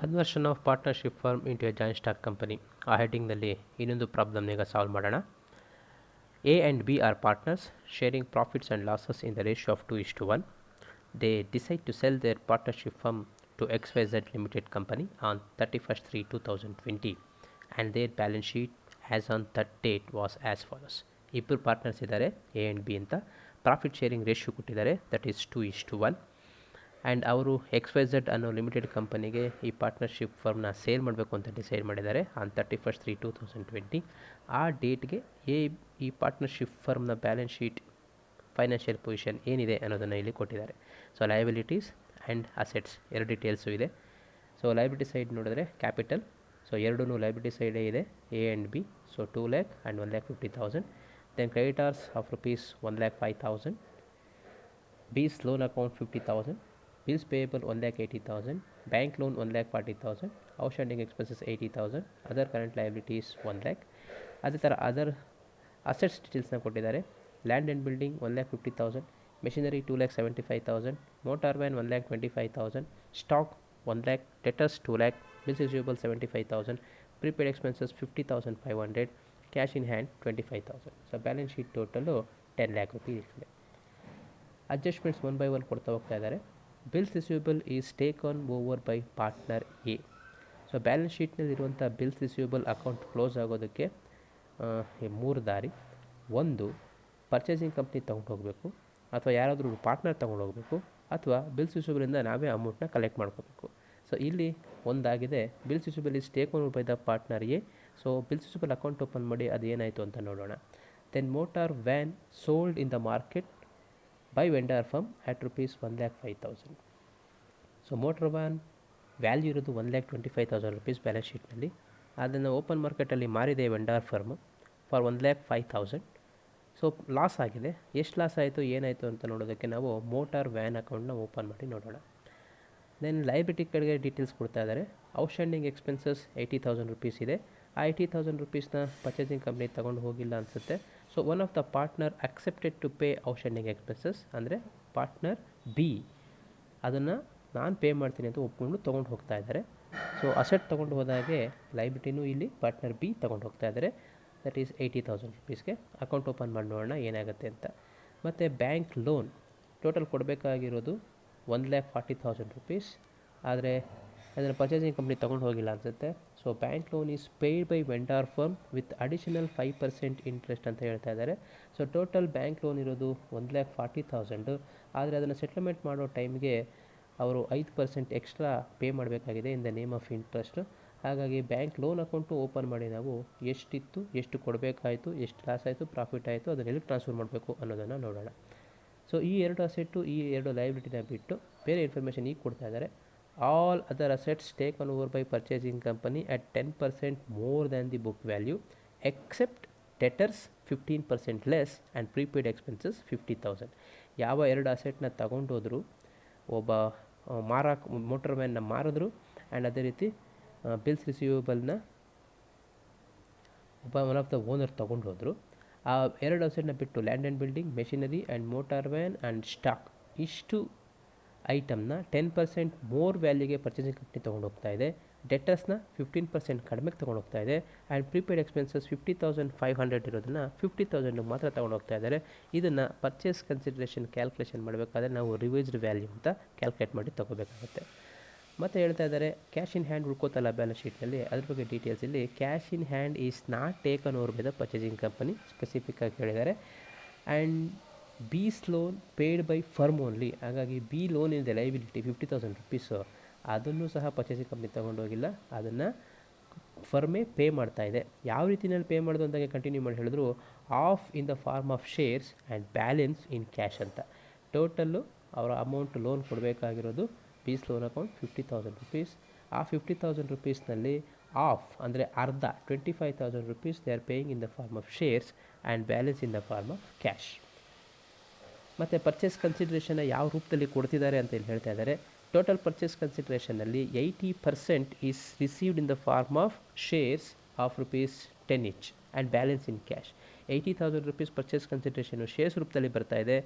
Conversion of partnership firm into a joint stock company ಆ ಹೆಡ್ಡಿಂಗ್ನಲ್ಲಿ ಇನ್ನೊಂದು ಪ್ರಾಬ್ಲಮ್ನ ಈಗ ಸಾಲ್ವ್ ಮಾಡೋಣ. A and B are partners sharing profits and losses in the ratio of 2:1. They decide to sell their partnership firm to XYZ Limited Company on 31st/3/2020 and their balance sheet as on that date was as follows. ಇಬ್ಬರು partners ಇದ್ದಾರೆ A and B ಅಂತ. Profit sharing ratio ಕೊಟ್ಟಿದ್ದಾರೆ, that is 2:1. And ಅವರು XYZ ಅನ್ನೋ limited ಕಂಪನಿಗೆ ಈ partnership ಫರ್ಮ್ನ sale ಮಾಡಬೇಕು ಅಂತ ಡಿಸೈಡ್ ಮಾಡಿದ್ದಾರೆ ಆನ್ 31st/3/2020. ಆ ಡೇಟ್ಗೆ ಈ ಪಾರ್ಟ್ನರ್ಶಿಪ್ ಫರ್ಮ್ನ ಬ್ಯಾಲೆನ್ಸ್ ಶೀಟ್ ಫೈನಾನ್ಷಿಯಲ್ ಪೊಸಿಷನ್ ಏನಿದೆ ಅನ್ನೋದನ್ನು ಇಲ್ಲಿ ಕೊಟ್ಟಿದ್ದಾರೆ. ಸೊ ಲಯಬಿಲಿಟೀಸ್ ಆ್ಯಂಡ್ ಅಸೆಟ್ಸ್ ಎರಡು ಡೀಟೇಲ್ಸು ಇದೆ. ಸೊ ಲಯಬಿಲಿಟಿ ಸೈಡ್ ನೋಡಿದ್ರೆ ಕ್ಯಾಪಿಟಲ್, ಸೊ ಎರಡೂ ಲಯಬಿಲಿಟಿ ಸೈಡೇ ಇದೆ, A and B. So 2 lakh and 1,50,000. Then creditors of rupees 1,05,000. B's loan account 50,000. Bills payable 1,80,000. Bank loan 1,40,000. Outstanding expenses 80,000. Other current liabilities 1 lakh. ಅದೇ ಥರ other assets ಡೀಟೇಲ್ಸ್ನ ಕೊಟ್ಟಿದ್ದಾರೆ. Land and building 1,50,000. Machinery 2,75,000. Motor van 1,25,000. Stock 1 lakh. Debtors 2 lakh. Bills receivable 75,000. Prepaid expenses 50,500. Cash in hand 25,000. So balance sheet total 10 lakh rupees ಇದೆ. Adjustments 1 by 1 ಕೊಡ್ತಾ ಹೋಗ್ತಾ ಇದ್ದಾರೆ. Bills receivable is taken over by partner A. So ಬ್ಯಾಲೆನ್ಸ್ ಶೀಟ್ನಲ್ಲಿರುವಂಥ bills receivable account close ಆಗೋದಕ್ಕೆ 3 ದಾರಿ. ಒಂದು, purchasing company ತೊಗೊಂಡು ಹೋಗಬೇಕು, ಅಥವಾ ಯಾರಾದರೂ ಪಾರ್ಟ್ನರ್ ತೊಗೊಂಡು ಹೋಗಬೇಕು, ಅಥವಾ ಬಿಲ್ಸ್ ರಿಸೀವಬಲಿಂದ ನಾವೇ ಅಮೌಂಟ್ನ ಕಲೆಕ್ಟ್ ಮಾಡ್ಕೋಬೇಕು. ಸೊ ಇಲ್ಲಿ ಒಂದಾಗಿದೆ, bills receivable is taken over by the partner A. So bills receivable account open ಮಾಡಿ ಅದು ಏನಾಯಿತು ಅಂತ ನೋಡೋಣ. Then motor van sold in the market by vendor firm at rupees 1,05,000. So motor van value ಇರೋದು 1,25,000 rupees balance ಶೀಟ್ನಲ್ಲಿ. ಅದನ್ನು open ಮಾರ್ಕೆಟಲ್ಲಿ ಮಾರಿದೆ vendor firm for 1,05,000. So loss ಆಗಿದೆ. ಎಷ್ಟು ಲಾಸ್ ಆಯಿತು ಏನಾಯಿತು ಅಂತ ನೋಡೋದಕ್ಕೆ ನಾವು ಮೋಟಾರ್ ವ್ಯಾನ್ ಅಕೌಂಟ್ನ ಓಪನ್ ಮಾಡಿ ನೋಡೋಣ. ದೆನ್ ಲಯಬಿಲಿಟಿ ಕಡೆಗೆ ಡೀಟೇಲ್ಸ್ ಕೊಡ್ತಾ ಇದ್ದಾರೆ. ಔಟ್ಸ್ಟ್ಯಾಂಡಿಂಗ್ ಎಕ್ಸ್ಪೆನ್ಸಸ್ 80,000 rupees ಇದೆ. ಆ 80,000 rupeesನ ಪರ್ಚೇಸಿಂಗ್ ಕಂಪ್ನಿ ತೊಗೊಂಡು ಹೋಗಿಲ್ಲ ಅನಿಸುತ್ತೆ. So one of the partner accepted to pay outstanding expenses, ಅಂದರೆ ಪಾರ್ಟ್ನರ್ ಬಿ ಅದನ್ನು ನಾನು ಪೇ ಮಾಡ್ತೀನಿ ಅಂತ ಒಪ್ಕೊಂಡು ತೊಗೊಂಡು ಹೋಗ್ತಾ ಇದ್ದಾರೆ. ಸೊ ಅಸೆಟ್ ತೊಗೊಂಡು ಹೋದಾಗೆ ಲಯಬಿಲಿಟಿನೂ ಇಲ್ಲಿ ಪಾರ್ಟ್ನರ್ ಬಿ ತೊಗೊಂಡು ಹೋಗ್ತಾ ಇದ್ದಾರೆ. That is 80,000 rupeesಗೆ. ಅಕೌಂಟ್ ಓಪನ್ ಮಾಡಿ ನೋಡೋಣ ಏನಾಗುತ್ತೆ ಅಂತ. ಮತ್ತು ಬ್ಯಾಂಕ್ ಲೋನ್ ಟೋಟಲ್ ಕೊಡಬೇಕಾಗಿರೋದು 1,40,000 rupees. ಆದರೆ ಅದನ್ನು ಪರ್ಚೇಸಿಂಗ್ ಕಂಪ್ನಿ ತೊಗೊಂಡು ಹೋಗಿಲ್ಲ ಅನಿಸುತ್ತೆ. So bank loan is paid by vendor firm with additional 5% interest ಅಂತ ಹೇಳ್ತಾ ಇದ್ದಾರೆ. ಸೊ ಟೋಟಲ್ ಬ್ಯಾಂಕ್ ಲೋನ್ ಇರೋದು 1,40,000. ಆದರೆ ಅದನ್ನು ಸೆಟ್ಲ್ಮೆಂಟ್ ಮಾಡೋ ಟೈಮ್ಗೆ ಅವರು 5% ಎಕ್ಸ್ಟ್ರಾ ಪೇ ಮಾಡಬೇಕಾಗಿದೆ in the name of interest. ಹಾಗಾಗಿ ಬ್ಯಾಂಕ್ ಲೋನ್ ಅಕೌಂಟು ಓಪನ್ ಮಾಡಿ ನಾವು ಎಷ್ಟಿತ್ತು, ಎಷ್ಟು ಕೊಡಬೇಕಾಯಿತು, ಎಷ್ಟು ಲಾಸ್ ಆಯಿತು, ಪ್ರಾಫಿಟ್ ಆಯಿತು, ಅದನ್ನು ಎಲ್ಲಿ ಟ್ರಾನ್ಸ್ಫರ್ ಮಾಡಬೇಕು ಅನ್ನೋದನ್ನು ನೋಡೋಣ. ಸೊ ಈ ಎರಡು ಅಸೆಟ್ಟು, ಈ ಎರಡು ಲಯಬಿಲಿಟಿನ ಬಿಟ್ಟು ಬೇರೆ ಇನ್ಫಾರ್ಮೇಷನ್ ಈಗ ಕೊಡ್ತಾ ಇದ್ದಾರೆ. All other assets taken over by purchasing company at 10% more than the book value except debtors 15% less and prepaid expenses 50,000. ಯಾವ ಎರಡು ಅಸೆಟ್ನ ತಗೊಂಡೋದ್ರು, ಒಬ್ಬ ಮೋಟರ್ ವ್ಯಾನ್ನ ಮಾರಿದ್ರು, ಆ್ಯಂಡ್ ಅದೇ ರೀತಿ ಬಿಲ್ಸ್ ರಿಸೀವಬಲ್ನ ಒನ್ ಆಫ್ ದ ಓನರ್ ತೊಗೊಂಡು ಹೋದರು. ಆ ಎರಡು ಅಸೆಟ್ನ ಬಿಟ್ಟು land and building, machinery and motor van and stock ಇಷ್ಟು ಐಟಮ್ನ 10% ಮೋರ್ ವ್ಯಾಲ್ಯೂಗೆ ಪರ್ಚೇಸಿಂಗ್ ಕಂಪ್ನಿ ತೊಗೊಂಡು ಹೋಗ್ತಾ ಇದೆ. ಡೆಟರ್ಸ್ನ 15% ಕಡಿಮೆಗೆ ತೊಗೊಂಡು ಹೋಗ್ತಾ ಇದೆ. ಆ್ಯಂಡ್ ಪ್ರೀಪೇಯ್ಡ್ ಎಕ್ಸ್ಪೆನ್ಸಸ್ 50,500 ಇರೋದನ್ನು 50,000 ಮಾತ್ರ ತೊಗೊಂಡು ಹೋಗ್ತಾ ಇದ್ದಾರೆ. ಇದನ್ನು ಪರ್ಚೇಸ್ ಕನ್ಸಿಡ್ರೇಷನ್ ಕ್ಯಾಲ್ಕುಲೇಷನ್ ಮಾಡಬೇಕಾದ್ರೆ ನಾವು ರಿವೈಸ್ಡ್ ವ್ಯಾಲ್ಯೂ ಅಂತ ಕ್ಯಾಲ್ಕುಲೇಟ್ ಮಾಡಿ ತೊಗೋಬೇಕಾಗುತ್ತೆ. ಮತ್ತು ಹೇಳ್ತಾ ಇದ್ದಾರೆ ಕ್ಯಾಶ್ ಇನ್ ಹ್ಯಾಂಡ್ ಉಳ್ಕೋತಲ್ಲ ಬ್ಯಾಲೆನ್ಸ್ ಶೀಟ್ನಲ್ಲಿ, ಅದ್ರ ಬಗ್ಗೆ ಡೀಟೇಲ್ಸ್ ಇಲ್ಲಿ. Cash in hand is not taken over by the purchasing company ಸ್ಪೆಸಿಫಿಕ್ಕಾಗಿ ಹೇಳಿದ್ದಾರೆ. And B's loan paid by firm only. ಹಾಗಾಗಿ ಬಿ ಲೋನ್ ಇದೆ ಲಯಬಿಲಿಟಿ 50,000 rupees, ಅದನ್ನು ಸಹ ಪರ್ಚೇಸಿಂಗ್ ಕಂಪ್ನಿ ತೊಗೊಂಡೋಗಿಲ್ಲ, ಅದನ್ನು ಫರ್ಮೇ ಪೇ ಮಾಡ್ತಾ ಇದೆ. ಯಾವ ರೀತಿಯಲ್ಲಿ ಪೇ ಮಾಡೋದು ಅಂತಾಗೆ ಕಂಟಿನ್ಯೂ ಮಾಡಿ ಹೇಳಿದ್ರು, of in the form of shares and balance in cash ಅಂತ. ಟೋಟಲ್ಲು ಅವರ ಅಮೌಂಟ್ ಲೋನ್ ಕೊಡಬೇಕಾಗಿರೋದು ಬೀಸ್ ಲೋನ್ ಅಕೌಂಟ್ 50,000 rupees. ಆ 50,000 rupeesನಲ್ಲಿ ಆಫ್ ಅಂದರೆ ಅರ್ಧ 25,000 rupees they are paying in the form of shares and balance in the form of cash. ಮತ್ತು purchase ಕನ್ಸಿಡ್ರೇಷನ್ನ ಯಾವ ರೂಪದಲ್ಲಿ ಕೊಡ್ತಿದ್ದಾರೆ ಅಂತ ಇಲ್ಲಿ ಹೇಳ್ತಾ ಇದ್ದಾರೆ. ಟೋಟಲ್ ಪರ್ಚೇಸ್ ಕನ್ಸಿಡ್ರೇಷನ್ನಲ್ಲಿ 80% is received in the form of shares of ₹10 each and balance in cash. 80,000 rupees purchase consideration shares ರೂಪದಲ್ಲಿ ಬರ್ತಾ ಇದೆ,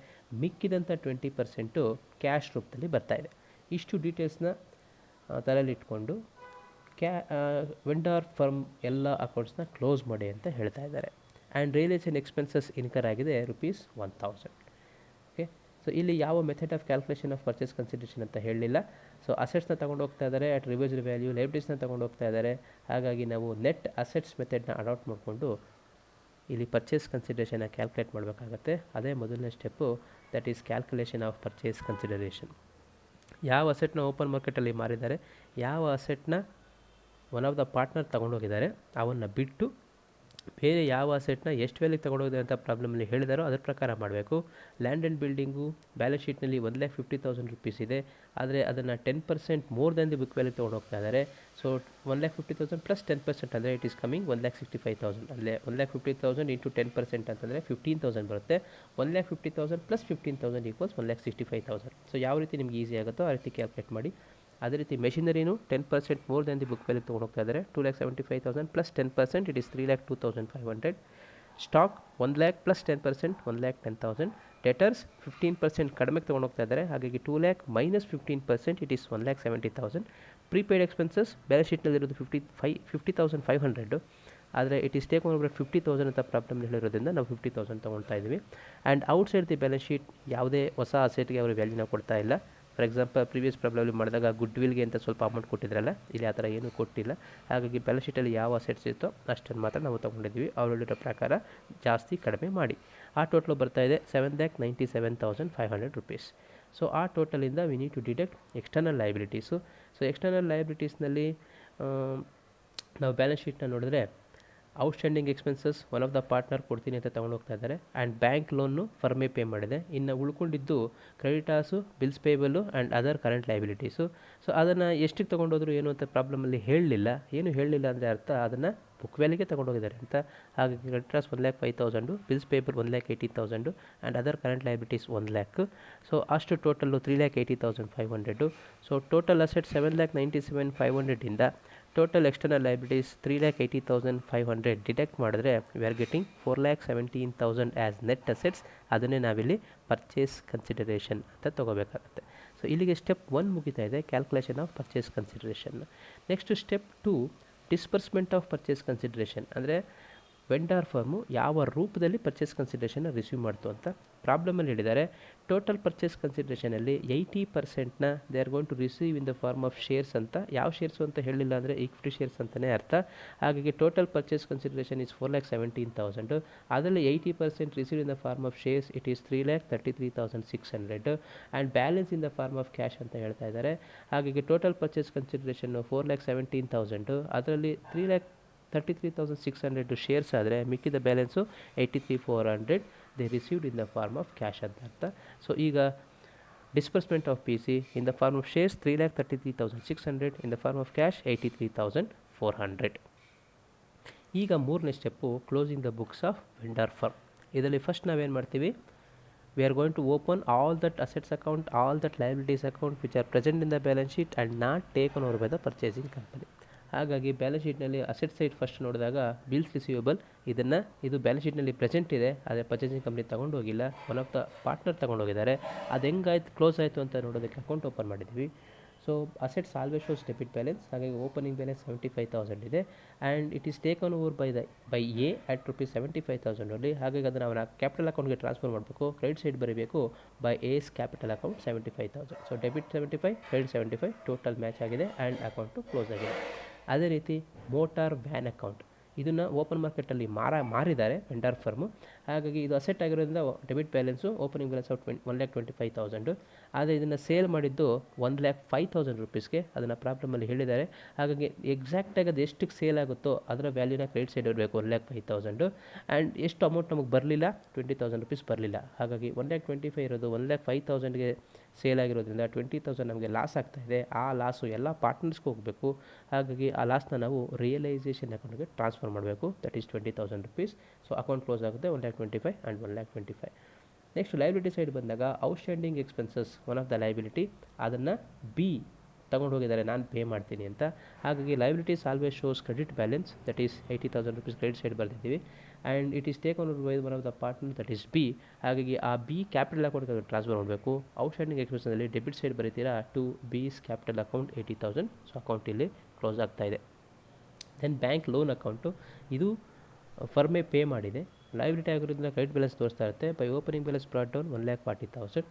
ಮಿಕ್ಕಿದಂಥ 20% ಕ್ಯಾಶ್ ರೂಪದಲ್ಲಿ ಬರ್ತಾ ಇದೆ. ಇಷ್ಟು ಡೀಟೇಲ್ಸ್ನ ತಲೆಯಲ್ಲಿಟ್ಕೊಂಡು ವೆಂಡರ್ ಫರ್ಮ್ ಎಲ್ಲ ಅಕೌಂಟ್ಸ್ನ ಕ್ಲೋಸ್ ಮಾಡಿ ಅಂತ ಹೇಳ್ತಾ ಇದ್ದಾರೆ. ಆ್ಯಂಡ್ ರಿಯಲೈಸೇಷನ್ ಎಕ್ಸ್ಪೆನ್ಸಸ್ ಇನ್ಕರ್ ಆಗಿದೆ ₹1000. ಓಕೆ, ಸೊ ಇಲ್ಲಿ ಯಾವ method of calculation of purchase consideration ಅಂತ ಹೇಳಲಿಲ್ಲ. ಸೊ ಅಸೆಟ್ಸ್ನ ತೊಗೊಂಡು ಹೋಗ್ತಾ ಇದ್ದಾರೆ, ಅಟ್ ರಿವೈಸ್ಡ್ ವ್ಯಾಲ್ಯೂ ಲೈಬಿಲಿಟೀಸ್ನ ತೊಗೊಂಡು ಹೋಗ್ತಾ ಇದ್ದಾರೆ. ಹಾಗಾಗಿ ನಾವು ನೆಟ್ ಅಸೆಟ್ಸ್ ಮೆಥಡ್ನ ಅಡಾಪ್ಟ್ ಮಾಡಿಕೊಂಡು ಇಲ್ಲಿ ಪರ್ಚೇಸ್ ಕನ್ಸಿಡರೇಷನ್ನ ಕ್ಯಾಲ್ಕುಲೇಟ್ ಮಾಡಬೇಕಾಗತ್ತೆ. ಅದೇ ಮೊದಲನೇ step, that is calculation of purchase consideration. ಯಾವ ಅಸೆಟ್ನ ಓಪನ್ ಮಾರ್ಕೆಟಲ್ಲಿ ಮಾರಿದ್ದಾರೆ, ಯಾವ ಅಸೆಟ್ನ ಒನ್ ಆಫ್ ದ ಪಾರ್ಟ್ನರ್ ತೊಗೊಂಡೋಗಿದ್ದಾರೆ, ಅವನ್ನು ಬಿಟ್ಟು ಬೇರೆ ಯಾವ ಅಸೆಟ್ನ ಎಷ್ಟು ವ್ಯಾಲಿಗೆ ತೊಗೊಂಡೋಗಿದೆ ಅಂತ ಪ್ರಾಬ್ಲಮಲ್ಲಿ ಹೇಳಿದಾರೋ ಅದ್ರ ಪ್ರಕಾರ ಮಾಡಬೇಕು. ಲ್ಯಾಂಡ್ ಆ್ಯಂಡ್ ಬಿಲ್ಡಿಂಗು ಬ್ಯಾಲೆನ್ಸ್ ಶೀಟ್ನಲ್ಲಿ ₹1,50,000 ಇದೆ, ಆದರೆ ಅದನ್ನು 10% more than the book value ತೊಗೊಂಡೋಗ್ತಾ ಇದ್ದಾರೆ. ಸೊ 1,50,000 ಪ್ಲಸ್ 10% ಅಂದರೆ ಇಟ್ ಈಸ್ ಕಮಿಂಗ್ 1,65,000. ಅಲ್ಲೇ 1,50,000 ಇಂಟು 10% ಅಂತಂದರೆ 15,000 ಬರುತ್ತೆ. 1,50,000 ಪ್ಲಸ್ 15,000 ಈಕ್ವಲ್ಸ್ 1,65,000. ಸೊ ಯಾವ ರೀತಿ ನಿಮ್ಗೆ ಈಸಿ ಆಗುತ್ತೋ ಆ ರೀತಿ ಕ್ಯಾಲ್ಕುಲೇಟ್ ಮಾಡಿ. ಅದೇ ರೀತಿ ಮೆಷಿನರಿನೂ 10% more than the book value ತೊಗೊಂಡೋಗ್ತಾ ಇದ್ದಾರೆ. 2,75,000 plus 10% it is 3,02,500. Stock 1,00,000 plus 10% 1,10,000. Debtors 15% ಕಡಿಮೆಗೆ ತೊಗೊಂಡೋಗ್ತಾ ಇದ್ದಾರೆ, ಹಾಗಾಗಿ 2,00,000 minus 15% it is 1,70,000. Prepaid expenses balance ಶೀಟ್ನಲ್ಲಿರೋದು 50,500, ಆದರೆ ಇಟ್ ಈಸ್ ಟೇಕ್ ಓವರ್ 50,000 ಅಂತ ಪ್ರಾಬ್ಲಮ್ ಹೇಳಿರೋದ್ರಿಂದ ನಾವು 50,000 ತೊಗೊಳ್ತಾ ಇದ್ದೀವಿ. And outside the balance sheet ಯಾವುದೇ ಹೊಸ ಅಸೆಟ್ಗೆ ಅವರು ವ್ಯಾಲ್ಯೂನ ಕೊಡ್ತಾ ಇಲ್ಲ. ಫಾರ್ ಎಕ್ಸಾಂಪಲ್ ಪ್ರೀವಿಯಸ್ ಪ್ರಾಬ್ಲಮ್ ಮಾಡಿದಾಗ ಗುಡ್ ವಿಲ್ಗೆ ಅಂತ ಸ್ವಲ್ಪ ಅಮೌಂಟ್ ಕೊಟ್ಟಿದ್ರಲ್ಲ, ಇಲ್ಲಿ ಆ ಥರ ಏನೂ ಕೊಟ್ಟಿಲ್ಲ. ಹಾಗಾಗಿ ಬ್ಯಾಲೆನ್ಸ್ ಶೀಟಲ್ಲಿ ಯಾವ ಅಸೆಟ್ಸ್ ಇತ್ತೋ ಅಷ್ಟನ್ನು ಮಾತ್ರ ನಾವು ತೊಗೊಂಡಿದ್ದೀವಿ. ಅವ್ರು ಹೇಳಿರೋ ಪ್ರಕಾರ ಜಾಸ್ತಿ ಕಡಿಮೆ ಮಾಡಿ. ಆ ಟೋಟಲ್ ಬರ್ತಾ ಇದೆ ₹7,97,500. ಸೊ ಆ ಟೋಟಲಿಂದ we need to deduct external liabilities. So external ಲಯಬಿಲಿಟೀಸ್ನಲ್ಲಿ ನಾವು ಬ್ಯಾಲೆನ್ಸ್ ಶೀಟ್ನ ನೋಡಿದ್ರೆ outstanding expenses one of the partner ಕೊಡ್ತೀನಿ ಅಂತ ತೊಗೊಂಡು ಹೋಗ್ತಾ ಇದ್ದಾರೆ. ಆ್ಯಂಡ್ ಬ್ಯಾಂಕ್ ಲೋನ್ನು ಫರ್ಮೇ ಪೇ ಮಾಡಿದೆ. ಇನ್ನು ಉಳ್ಕೊಂಡಿದ್ದು creditors, bills payable and other current liabilities. So ಅದನ್ನು ಎಷ್ಟಿಗೆ ತೊಗೊಂಡೋದ್ರು ಏನು ಅಂತ ಪ್ರಾಬ್ಲಮಲ್ಲಿ ಹೇಳಲಿಲ್ಲ. ಏನು ಹೇಳಲಿಲ್ಲ ಅಂದರೆ ಅರ್ಥ ಅದನ್ನು ಬುಕ್ ವ್ಯಾಲಿಗೆ ತೊಗೊಂಡೋಗಿದ್ದಾರೆ ಅಂತ. ಹಾಗಾಗಿ creditors 1,05,000, bills payable 1,80,000 and other current liabilities 1,00,000. So ಅಷ್ಟು ಟೋಟಲ್ಲು 3,80,500. ಸೊ ಟೋಟಲ್ ಅಸೆಟ್ 7,97,500 ಇಂದ ಟೋಟಲ್ ಎಕ್ಸ್ಟರ್ನಲ್ ಲಯಬಿಲಿಟೀಸ್ 3,80,500 ಡಿಡಕ್ಟ್ ಮಾಡಿದ್ರೆ we are getting 4,17,000 as net assets. ಅದನ್ನೇ ನಾವಿಲ್ಲಿ ಪರ್ಚೇಸ್ ಕನ್ಸಿಡರೇಷನ್ ಅಂತ ತೊಗೋಬೇಕಾಗುತ್ತೆ. ಸೊ ಇಲ್ಲಿಗೆ ಸ್ಟೆಪ್ 1 ಮುಗಿತಾ ಇದೆ, calculation of purchase consideration. Next step 2, disbursement of purchase consideration. ಅಂದರೆ ವೆಂಡರ್ ಫರ್ಮು ಯಾವ ರೂಪದಲ್ಲಿ ಪರ್ಚೇಸ್ ಕನ್ಸಿಡರೇಷನ್ನ ರಿಸೀವ್ ಮಾಡ್ತು ಅಂತ ಪ್ರಾಬ್ಲಮಲ್ಲಿ ಹೇಳಿದ್ದಾರೆ. ಟೋಟಲ್ ಪರ್ಚೇಸ್ ಕನ್ಸಿಡರೇಷನಲ್ಲಿ 80%ನ they are going to receive in the form of shares ಅಂತ. ಯಾವ ಶೇರ್ಸು ಅಂತ ಹೇಳಿಲ್ಲ ಅಂದರೆ ಈಕ್ವಿಟಿ ಶೇರ್ಸ್ ಅಂತಲೇ ಅರ್ಥ. ಹಾಗಾಗಿ ಟೋಟಲ್ ಪರ್ಚೇಸ್ ಕನ್ಸಿಡರೇಷನ್ ಈಸ್ 4,17,000. ಅದರಲ್ಲಿ 80% receive in the form of shares it is 3,33,600 and balance in the form of cash ಅಂತ ಹೇಳ್ತಾ ಇದ್ದಾರೆ. ಹಾಗಾಗಿ ಟೋಟಲ್ ಪರ್ಚೇಸ್ ಕನ್ಸಿಡರೇಷನ್ನು 4,17,000, ಅದರಲ್ಲಿ 3,33,600 ಶೇರ್ಸ್ ಆದರೆ ಮಿಕ್ಕಿದ balance 83,400 they received in the form of cash ಅಂತ ಅರ್ಥ. ಸೊ ಈಗ disbursement of P C in the form of shares 3,33,600, in the form of cash 83,400. ಈಗ ಮೂರನೇ step closing the books of vendor firm. ಇದರಲ್ಲಿ first ನಾವೇನು ಮಾಡ್ತೀವಿ, we are going to open all that assets account, all that liabilities account which are present in the balance sheet and not taken over by the purchasing company. ಹಾಗಾಗಿ balance ಶೀಟ್ನಲ್ಲಿ asset side first ನೋಡಿದಾಗ bills receivable ಇದು balance ಶೀಟ್ನಲ್ಲಿ present ಇದೆ, ಆದರೆ purchasing company ತೊಗೊಂಡೋಗಿಲ್ಲ, one of the partner ತೊಗೊಂಡೋಗಿದ್ದಾರೆ. ಅದು ಹೆಂಗಾಯ್ತು ಕ್ಲೋಸ್ ಆಯಿತು ಅಂತ ನೋಡೋದಕ್ಕೆ ಅಕೌಂಟ್ ಓಪನ್ ಮಾಡಿದ್ವಿ. So assets always shows debit balance. ಹಾಗಾಗಿ ಓಪನಿಂಗ್ ಬ್ಯಾಲೆನ್ಸ್ 75,000 ಇದೆ and it is taken over by A at ₹75,000 ಅಲ್ಲಿ. ಹಾಗಾಗಿ ಅದನ್ನು ಅವನ ಕ್ಯಾಪಿಟಲ್ ಅಕೌಂಟ್ಗೆ ಟ್ರಾನ್ಸ್ಫರ್ ಮಾಡಬೇಕು. ಕ್ರೆಡಿಟ್ ಸೈಡ್ ಬರೀಬೇಕು by A's capital account 75,000. So debit 75, credit 75 total match ಆಗಿದೆ ಆ್ಯಂಡ್ ಅಕೌಂಟು ಕ್ಲೋಸ್ ಆಗಿದೆ. ಅದೇ ರೀತಿ ಮೋಟಾರ್ ವ್ಯಾನ್ ಅಕೌಂಟ್, ಇದನ್ನು ಓಪನ್ ಮಾರ್ಕೆಟಲ್ಲಿ ಮಾರಿದ್ದಾರೆ ವೆಂಡರ್ ಫರ್ಮು. ಹಾಗಾಗಿ ಇದು ಅಸೆಟ್ ಆಗಿರೋದ್ರಿಂದ debit balance opening balance of 1,25,000, ಆದರೆ ಇದನ್ನು ಸೇಲ್ ಮಾಡಿದ್ದು ₹1,05,000. ಅದನ್ನು ಪ್ರಾಬ್ಲಮಲ್ಲಿ ಹೇಳಿದ್ದಾರೆ. ಹಾಗಾಗಿ ಎಕ್ಸಾಕ್ಟಾಗಿ ಅದು ಎಷ್ಟಕ್ಕೆ ಸೇಲ್ ಆಗುತ್ತೋ ಅದರ ವ್ಯಾಲ್ಯೂನ ಕ್ರೆಡಿಟ್ ಸೈಡ್ ಇರಬೇಕು 1,05,000 ಆ್ಯಂಡ್ ಎಷ್ಟು ಅಮೌಂಟ್ ನಮಗೆ ಬರಲಿಲ್ಲ, ₹20,000 ಬರಲಿಲ್ಲ. ಹಾಗಾಗಿ 1,25,000 ಇರೋದು 1,05,000ಗೆ ಸೇಲ್ ಆಗಿರೋದ್ರಿಂದ 20,000 ನಮಗೆ ಲಾಸ್ ಆಗ್ತಾಯಿದೆ. ಆ ಲಾಸು ಎಲ್ಲ ಪಾರ್ಟ್ನರ್ಸ್ಗೆ ಹೋಗಬೇಕು. ಹಾಗಾಗಿ ಆ ಲಾಸ್ನ ನಾವು ರಿಯಲೈಸೇಷನ್ ಅಕೌಂಟ್ಗೆ ಟ್ರಾನ್ಸ್ಫರ್ ಮಾಡಬೇಕು, that is ₹20,000. So account close ಆಗುತ್ತೆ 1,25,000 ಆ್ಯಂಡ್ 1,25,000. ನೆಕ್ಸ್ಟ್ ಲಯಬಿಲಿಟಿ ಸೈಡ್ ಬಂದಾಗ outstanding expenses one of the liability, ಅದನ್ನು ಬಿ ತಗೊಂಡು ಹೋಗಿದ್ದಾರೆ, ನಾನು ಪೇ ಮಾಡ್ತೀನಿ ಅಂತ. ಹಾಗಾಗಿ liabilities always shows credit balance, that is 80,000 rupees credit side ಬರ್ತಿದ್ದೀವಿ. And it is take over by one of the partner, that is B. ಹಾಗಾಗಿ ಆ ಬಿ ಕ್ಯಾಪಿಟಲ್ ಅಕೌಂಟ್ಗೆ ಟ್ರಾನ್ಸ್ಫರ್ ಮಾಡಬೇಕು. ಔಟ್ಸ್ಟ್ಯಾಂಡಿಂಗ್ ಎಕ್ಸ್ಪೆನ್ಸಲ್ಲಿ debit side ಬರೀತೀರಾ to B's capital account 80,000. So account ಇಲ್ಲಿ close ಆಗ್ತಾ ಇದೆ. Then bank loan account, ಇದು ಫರ್ಮೇ ಪೇ ಮಾಡಿದೆ, ಲೈಬಿಲಿಟಿ ಆಗಿರೋದ್ರಿಂದ ಕ್ರೆಡಿಟ್ ಬ್ಯಾಲೆನ್ಸ್ ತೋರಿಸ್ತಾ ಇರುತ್ತೆ. By opening balance brought down 1,40,000.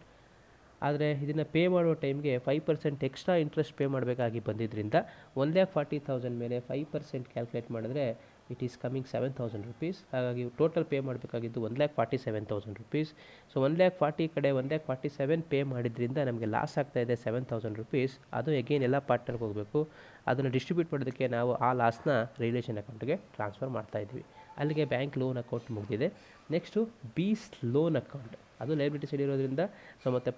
ಆದರೆ ಇದನ್ನು ಪೇ ಮಾಡುವ ಟೈಮ್ಗೆ 5% ಎಕ್ಸ್ಟ್ರಾ ಇಂಟ್ರೆಸ್ಟ್ ಪೇ ಮಾಡಬೇಕಾಗಿ ಬಂದಿದ್ದರಿಂದ 1,40,000 ಮೇಲೆ 5% ಕ್ಯಾಲ್ಕುಲೇಟ್ ಮಾಡಿದ್ರೆ ಇಟ್ ಈಸ್ ಕಮಿಂಗ್ 7,000 rupees. ಹಾಗಾಗಿ ಟೋಟಲ್ ಪೇ ಮಾಡಬೇಕಾಗಿದ್ದು 1,47,000 rupees. ಸೊ 1,40,000 ಕಡೆ 1,47,000 ಪೇ ಮಾಡಿದ್ರಿಂದ ನಮಗೆ ಲಾಸ್ ಆಗ್ತಾ ಇದೆ 7,000 rupees. ಅದು ಎಗೇನ್ ಎಲ್ಲ ಪಾರ್ಟ್ನರ್ಗೆ ಹೋಗಬೇಕು. ಅದನ್ನು ಡಿಸ್ಟ್ರಿಬ್ಯೂಟ್ ಮಾಡೋದಕ್ಕೆ ನಾವು ಆ ಲಾಸ್ನ ರಿಲೇಷನ್ ಅಕೌಂಟ್ಗೆ ಟ್ರಾನ್ಸ್ಫರ್ ಮಾಡ್ತಾಯಿದ್ವಿ. ಅಲ್ಲಿಗೆ ಬ್ಯಾಂಕ್ ಲೋನ್ ಅಕೌಂಟ್ ಮುಗಿದಿದೆ. ನೆಕ್ಸ್ಟು ಬೀಸ್ ಲೋನ್ ಅಕೌಂಟ್, ಅದು ಲೈಬಿಲಿಟಿ ಸೈಡ್ ಇರೋದ್ರಿಂದ ಸೊ ಮತ್ತು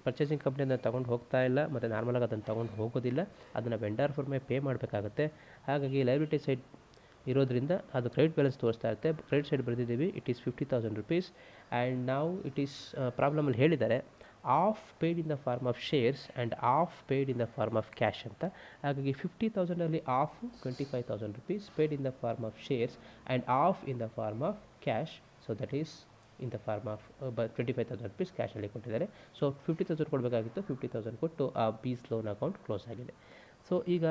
ಪರ್ಚೇಸಿಂಗ್ ಕಂಪ್ನಿಯಿಂದ ತೊಗೊಂಡು ಹೋಗ್ತಾ ಇಲ್ಲ, ಮತ್ತು ನಾರ್ಮಲಾಗಿ ಅದನ್ನು ತೊಗೊಂಡು ಹೋಗೋದಿಲ್ಲ, ಅದನ್ನು ವೆಂಡರ್ ಫರ್ಮೇ ಪೇ ಮಾಡಬೇಕಾಗುತ್ತೆ. ಹಾಗಾಗಿ ಲೈಬಿಲಿಟಿ ಸೈಡ್ ಇರೋದ್ರಿಂದ ಅದು ಕ್ರೆಡಿಟ್ ಬ್ಯಾಲೆನ್ಸ್ ತೋರಿಸ್ತಾ ಇರುತ್ತೆ. ಕ್ರೆಡಿಟ್ ಸೈಡ್ ಬರೆದಿದ್ದೀವಿ, ಇಟ್ ಈಸ್ 50,000 rupees. ಆ್ಯಂಡ್ ನಾವು ಇಟ್ ಈಸ್ ಪ್ರಾಬ್ಲಮಲ್ಲಿ ಹೇಳಿದ್ದಾರೆ half paid in the form of shares and half paid in the form of cash ಅಂತ. ಹಾಗಾಗಿ 50,000ಅಲ್ಲಿ half 25,000 rupees paid in the form of shares and half in the form of cash. So that is in the form of 25,000 rupees ಕ್ಯಾಶಲ್ಲಿ ಕೊಟ್ಟಿದ್ದಾರೆ. So 50,000 ಕೊಡಬೇಕಾಗಿತ್ತು, 50,000 ಕೊಟ್ಟು ಆ B's loan account close ಆಗಿದೆ. So ಈಗ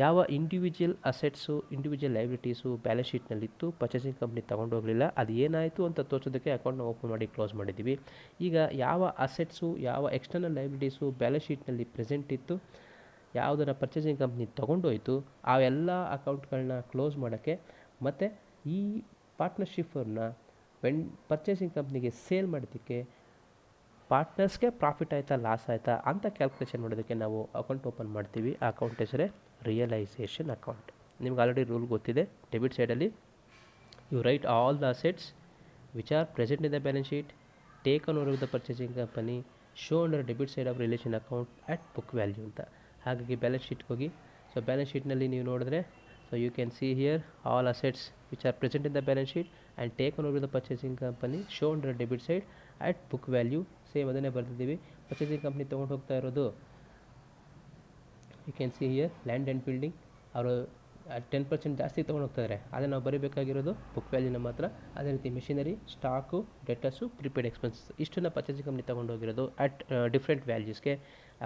ಯಾವ individual assets, individual liabilities balance ಶೀಟ್ನಲ್ಲಿತ್ತು, purchasing company ತೊಗೊಂಡೋಗಲಿಲ್ಲ, ಅದು ಏನಾಯಿತು ಅಂತ ತೋರಿಸೋದಕ್ಕೆ ಅಕೌಂಟ್ನ ಓಪನ್ ಮಾಡಿ ಕ್ಲೋಸ್ ಮಾಡಿದ್ದೀವಿ. ಈಗ ಯಾವ ಅಸೆಟ್ಸು, ಯಾವ ಎಕ್ಸ್ಟರ್ನಲ್ ಲೈಬಿಲಿಟೀಸು ಬ್ಯಾಲೆನ್ಸ್ ಶೀಟ್ನಲ್ಲಿ ಪ್ರೆಸೆಂಟ್ ಇತ್ತು, ಯಾವುದನ್ನು ಪರ್ಚೇಸಿಂಗ್ ಕಂಪ್ನಿ ತೊಗೊಂಡೋಯ್ತು, ಆ ಎಲ್ಲ ಅಕೌಂಟ್ಗಳನ್ನ ಕ್ಲೋಸ್ ಮಾಡೋಕ್ಕೆ ಮತ್ತು ಈ ಪಾರ್ಟ್ನರ್ಶಿಪ್ಪನ್ನು ಪರ್ಚೇಸಿಂಗ್ ಕಂಪ್ನಿಗೆ ಸೇಲ್ ಮಾಡೋದಕ್ಕೆ ಪಾರ್ಟ್ನರ್ಸ್ಗೆ ಪ್ರಾಫಿಟ್ ಆಯಿತಾ ಲಾಸ್ ಆಯಿತಾ ಅಂತ ಕ್ಯಾಲ್ಕುಲೇಷನ್ ಮಾಡೋದಕ್ಕೆ ನಾವು ಅಕೌಂಟ್ ಓಪನ್ ಮಾಡ್ತೀವಿ. ಆ ಅಕೌಂಟ್ ಹೆಸರೇ ರಿಯಲೈಸೇಷನ್ ಅಕೌಂಟ್. ನಿಮ್ಗೆ ಆಲ್ರೆಡಿ ರೂಲ್ ಗೊತ್ತಿದೆ. ಡೆಬಿಟ್ ಸೈಡಲ್ಲಿ you write all the assets which are present in the balance sheet, taken over the purchasing company, show under debit side of relation account at book value ಅಂತ. ಹಾಗಾಗಿ balance ಶೀಟ್ಗೆ ಹೋಗಿ, so balance ಶೀಟ್ನಲ್ಲಿ ನೀವು ನೋಡಿದ್ರೆ, so you can see here all assets which are present in the balance sheet and taken over the purchasing company, show under debit side at book value. Same ಅದನ್ನೇ ಬರ್ತಿದ್ದೀವಿ. Purchasing company ತೊಗೊಂಡು ಹೋಗ್ತಾ ಇರೋದು you can see here land and building, ಅವರು 10% ಜಾಸ್ತಿ ತೊಗೊಂಡು ಹೋಗ್ತಾಯಿದ್ದಾರೆ, ಅದನ್ನು ನಾವು ಬರೀಬೇಕಾಗಿರೋದು ಬುಕ್ ವ್ಯಾಲ್ಯೂನ ಮಾತ್ರ. ಅದೇ ರೀತಿ machinery, stock, debtors, prepaid expenses ಇಷ್ಟನ್ನು ಪರ್ಚೇಸಿಂಗ್ ಕಂಪ್ನಿ ತೊಗೊಂಡು ಹೋಗಿರೋದು ಅಟ್ ಡಿಫ್ರೆಂಟ್ ವ್ಯಾಲ್ಯೂಸ್ಗೆ.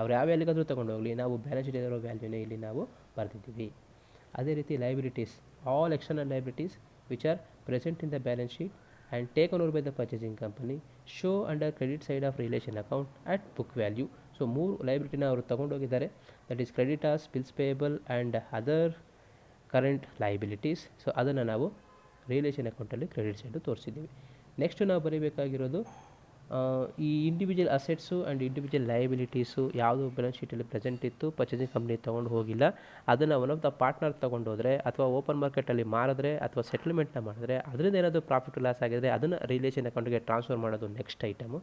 ಅವ್ರು ಯಾವ ವ್ಯಾಲ್ಯೂಗಾದರೂ ತೊಗೊಂಡು ಹೋಗಲಿ, ನಾವು ಬ್ಯಾಲೆನ್ಸ್ ಶೀಟ್ ಇರೋ ವ್ಯಾಲ್ಯೂನೇ ಇಲ್ಲಿ ನಾವು ಬರ್ತಿದ್ದೀವಿ. ಅದೇ ರೀತಿ liabilities, all external liabilities which are present in the balance sheet and taken over by the purchasing company, show under credit side of relation account at book value. So 3 ಲೈಬಿಲಿಟಿನ ಅವರು ತೊಗೊಂಡೋಗಿದ್ದಾರೆ, that is creditors, bills payable and other current liabilities. So ಅದನ್ನು ನಾವು relation ಅಕೌಂಟಲ್ಲಿ credit side ತೋರಿಸಿದ್ದೀವಿ. Next ನಾವು ಬರೀಬೇಕಾಗಿರೋದು ಈ individual assets and individual liabilities ಯಾವುದು balance ಶೀಟಲ್ಲಿ present ಇತ್ತು, ಪರ್ಚೇಸಿಂಗ್ ಕಂಪ್ನಿ ತೊಗೊಂಡು ಹೋಗಿಲ್ಲ, ಅದನ್ನು ಒನ್ ಆಫ್ ದ ಪಾರ್ಟ್ನರ್ ತೊಗೊಂಡೋದ್ರೆ ಅಥವಾ ಓಪನ್ ಮಾರ್ಕೆಟಲ್ಲಿ ಮಾರಿದ್ರೆ ಅಥವಾ ಸೆಟಲ್ಮೆಂಟ್ನ ಮಾಡಿದ್ರೆ ಅದರಿಂದ ಏನಾದರೂ ಪ್ರಾಫಿಟ್ ಲಾಸ್ ಆಗಿದ್ರೆ ಅದನ್ನು ರಿಲೇಷನ್ ಅಕೌಂಟ್ಗೆ ಟ್ರಾನ್ಸ್ಫರ್ ಮಾಡೋದು ನೆಕ್ಸ್ಟ್ ಐಟಮು.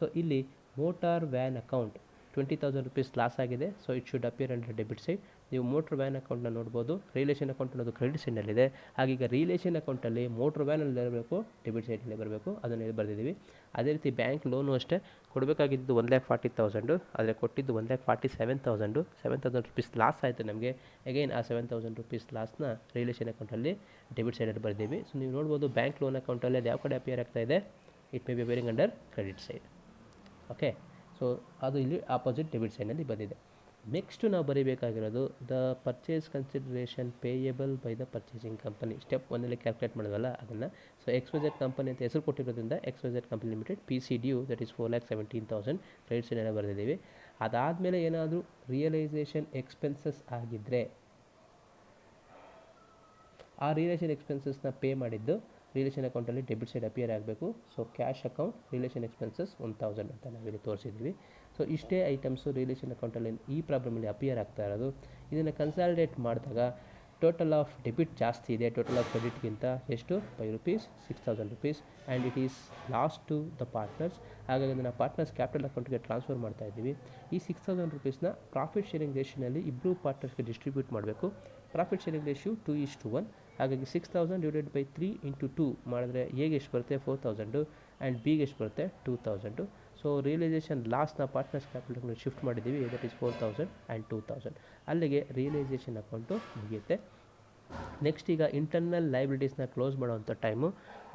ಸೊ ಇಲ್ಲಿ motor van account 20,000 rupees loss ಆಗಿದೆ. So it should appear under debit side. ನೀವು ಮೋಟ್ರ್ ವ್ಯಾನ್ ಅಕೌಂಟ್ನ ನೋಡ್ಬೋದು, ರಿಲೇಷನ್ ಅಕೌಂಟ್ ಅನ್ನೋದು ಕ್ರೆಡಿಟ್ ಸೈಡ್ನಲ್ಲಿದೆ. ಹಾಗೀಗ ರಿಲೇಷನ್ ಅಕೌಂಟಲ್ಲಿ ಮೋಟ್ರ್ ವ್ಯಾನಲ್ಲಿ ಇರಬೇಕು, ಡೆಬಿಟ್ ಸೈಡಲ್ಲಿ ಬರಬೇಕು, ಅದನ್ನು ಇಲ್ಲಿ ಬರೆದಿದ್ದೀವಿ. ಅದೇ ರೀತಿ ಬ್ಯಾಂಕ್ ಲೋನು ಅಷ್ಟೇ, ಕೊಡಬೇಕಾಗಿದ್ದು 1,40,000, ಆದರೆ ಕೊಟ್ಟಿದ್ದು 1,47,000. 7,000 rupees ಲಾಸ್ ಆಯಿತು ನಮಗೆ. ಅಗೈನ್ ಆ 7,000 rupees ಲಾಸ್ನ ರಿಲೇಷನ್ ಅಕೌಂಟಲ್ಲಿ ಡೆಬಿಟ್ ಸೈಡಲ್ಲಿ ಬರೆದಿದ್ದೀವಿ. ಸೊ ನೀವು ನೋಡ್ಬೋದು ಬ್ಯಾಂಕ್ ಲೋನ್ ಅಕೌಂಟಲ್ಲಿ ಅದು ಯಾವ ಕಡೆ ಅಪಿಯರ್ ಆಗ್ತಾ ಇದೆ, it may be appearing under credit side. Okay, so ಅದು ಇಲ್ಲಿ ಆಪೋಸಿಟ್ ಡೆಬಿಟ್ ಸೈಡ್ನಲ್ಲಿ ಬಂದಿದೆ. ನೆಕ್ಸ್ಟು ನಾವು ಬರೀಬೇಕಾಗಿರೋದು the purchase consideration payable by the purchasing company. Step 1ನಲ್ಲಿ ಕ್ಯಾಲ್ಕುಲೇಟ್ ಮಾಡೋದಲ್ಲ ಅದನ್ನು. ಸೊ XYZ ಕಂಪನಿ ಅಂತ ಹೆಸರು ಕೊಟ್ಟಿರೋದ್ರಿಂದ XYZ company limited PCDU that is 4,17,000 credit ಸೈಡನ್ನು ಬರೆದಿದ್ದೀವಿ. ಅದಾದಮೇಲೆ ಏನಾದರೂ ರಿಯಲೈಸೇಷನ್ ಎಕ್ಸ್ಪೆನ್ಸಸ್ ಆಗಿದ್ದರೆ ಆ ರಿಯಲೈಸೇಷನ್ ಎಕ್ಸ್ಪೆನ್ಸಸ್ನ ಪೇ ಮಾಡಿದ್ದು ರಿಲೇಷನ್ ಅಕೌಂಟಲ್ಲಿ ಡೆಬಿಟ್ ಸೈಡ್ ಅಪಿಯರ್ ಆಗಬೇಕು. So cash account relation expenses 1,000 ಅಂತ ನಾವಿಲ್ಲಿ ತೋರಿಸಿದ್ದೀವಿ. ಸೊ ಇಷ್ಟೇ ಐಟಮ್ಸು ರಿಲೇಷನ್ ಅಕೌಂಟಲ್ಲಿ ಈ ಪ್ರಾಬ್ಲಮಲ್ಲಿ ಅಪಿಯರ್ ಆಗ್ತಾ ಇರೋದು. ಇದನ್ನು ಕನ್ಸಾಲಿಡೇಟ್ ಮಾಡಿದಾಗ ಟೋಟಲ್ ಆಫ್ ಡೆಬಿಟ್ ಜಾಸ್ತಿ ಇದೆ ಟೋಟಲ್ ಆಫ್ ಕ್ರೆಡಿಟ್ಗಿಂತ. ಎಷ್ಟು? 5 rupees, 6,000 rupees and it is lost to the partners. ಹಾಗಾಗಿ ಅದನ್ನು ಪಾರ್ಟ್ನರ್ಸ್ ಕ್ಯಾಪಿಟಲ್ ಅಕೌಂಟ್ಗೆ ಟ್ರಾನ್ಸ್ಫರ್ ಮಾಡ್ತಾ ಇದ್ದೀವಿ. ಈ 6,000 rupeesನ ಪ್ರಾಫಿಟ್ ಶೇರಿಂಗ್ ರೇಷಿಯೋನಲ್ಲಿ ಇಬ್ಬರು ಪಾರ್ಟ್ನರ್ಸ್ಗೆ ಡಿಸ್ಟ್ರಿಬ್ಯೂಟ್ ಮಾಡಬೇಕು. Profit sharing ratio 2:1. ಹಾಗಾಗಿ 6,000 ಡಿವೈಡೆಡ್ ಬೈ 3 into 2 ಮಾಡಿದ್ರೆ ಎಗೆ ಎಷ್ಟು ಬರುತ್ತೆ 4,000 ಆ್ಯಂಡ್ ಬಿಗೆ ಎಷ್ಟು ಬರುತ್ತೆ 2,000. ಸೊ ರಿಯಲೈಸೇಷನ್ ಲಾಸ್ನ ಪಾರ್ಟ್ನರ್ಸ್ ಕ್ಯಾಪಿಟಲ್ಗೆ ಶಿಫ್ಟ್ ಮಾಡಿದ್ದೀವಿ, ದಟ್ ಈಸ್ 4000 ಆ್ಯಂಡ್ 2000. ಅಲ್ಲಿಗೆ ರಿಯಲೈಸೇಷನ್ ಅಕೌಂಟು ಮುಗಿಯುತ್ತೆ. ನೆಕ್ಸ್ಟ್ ಈಗ ಇಂಟರ್ನಲ್ ಲೈಬಿಲಿಟೀಸ್ನ ಕ್ಲೋಸ್ ಮಾಡೋವಂಥ time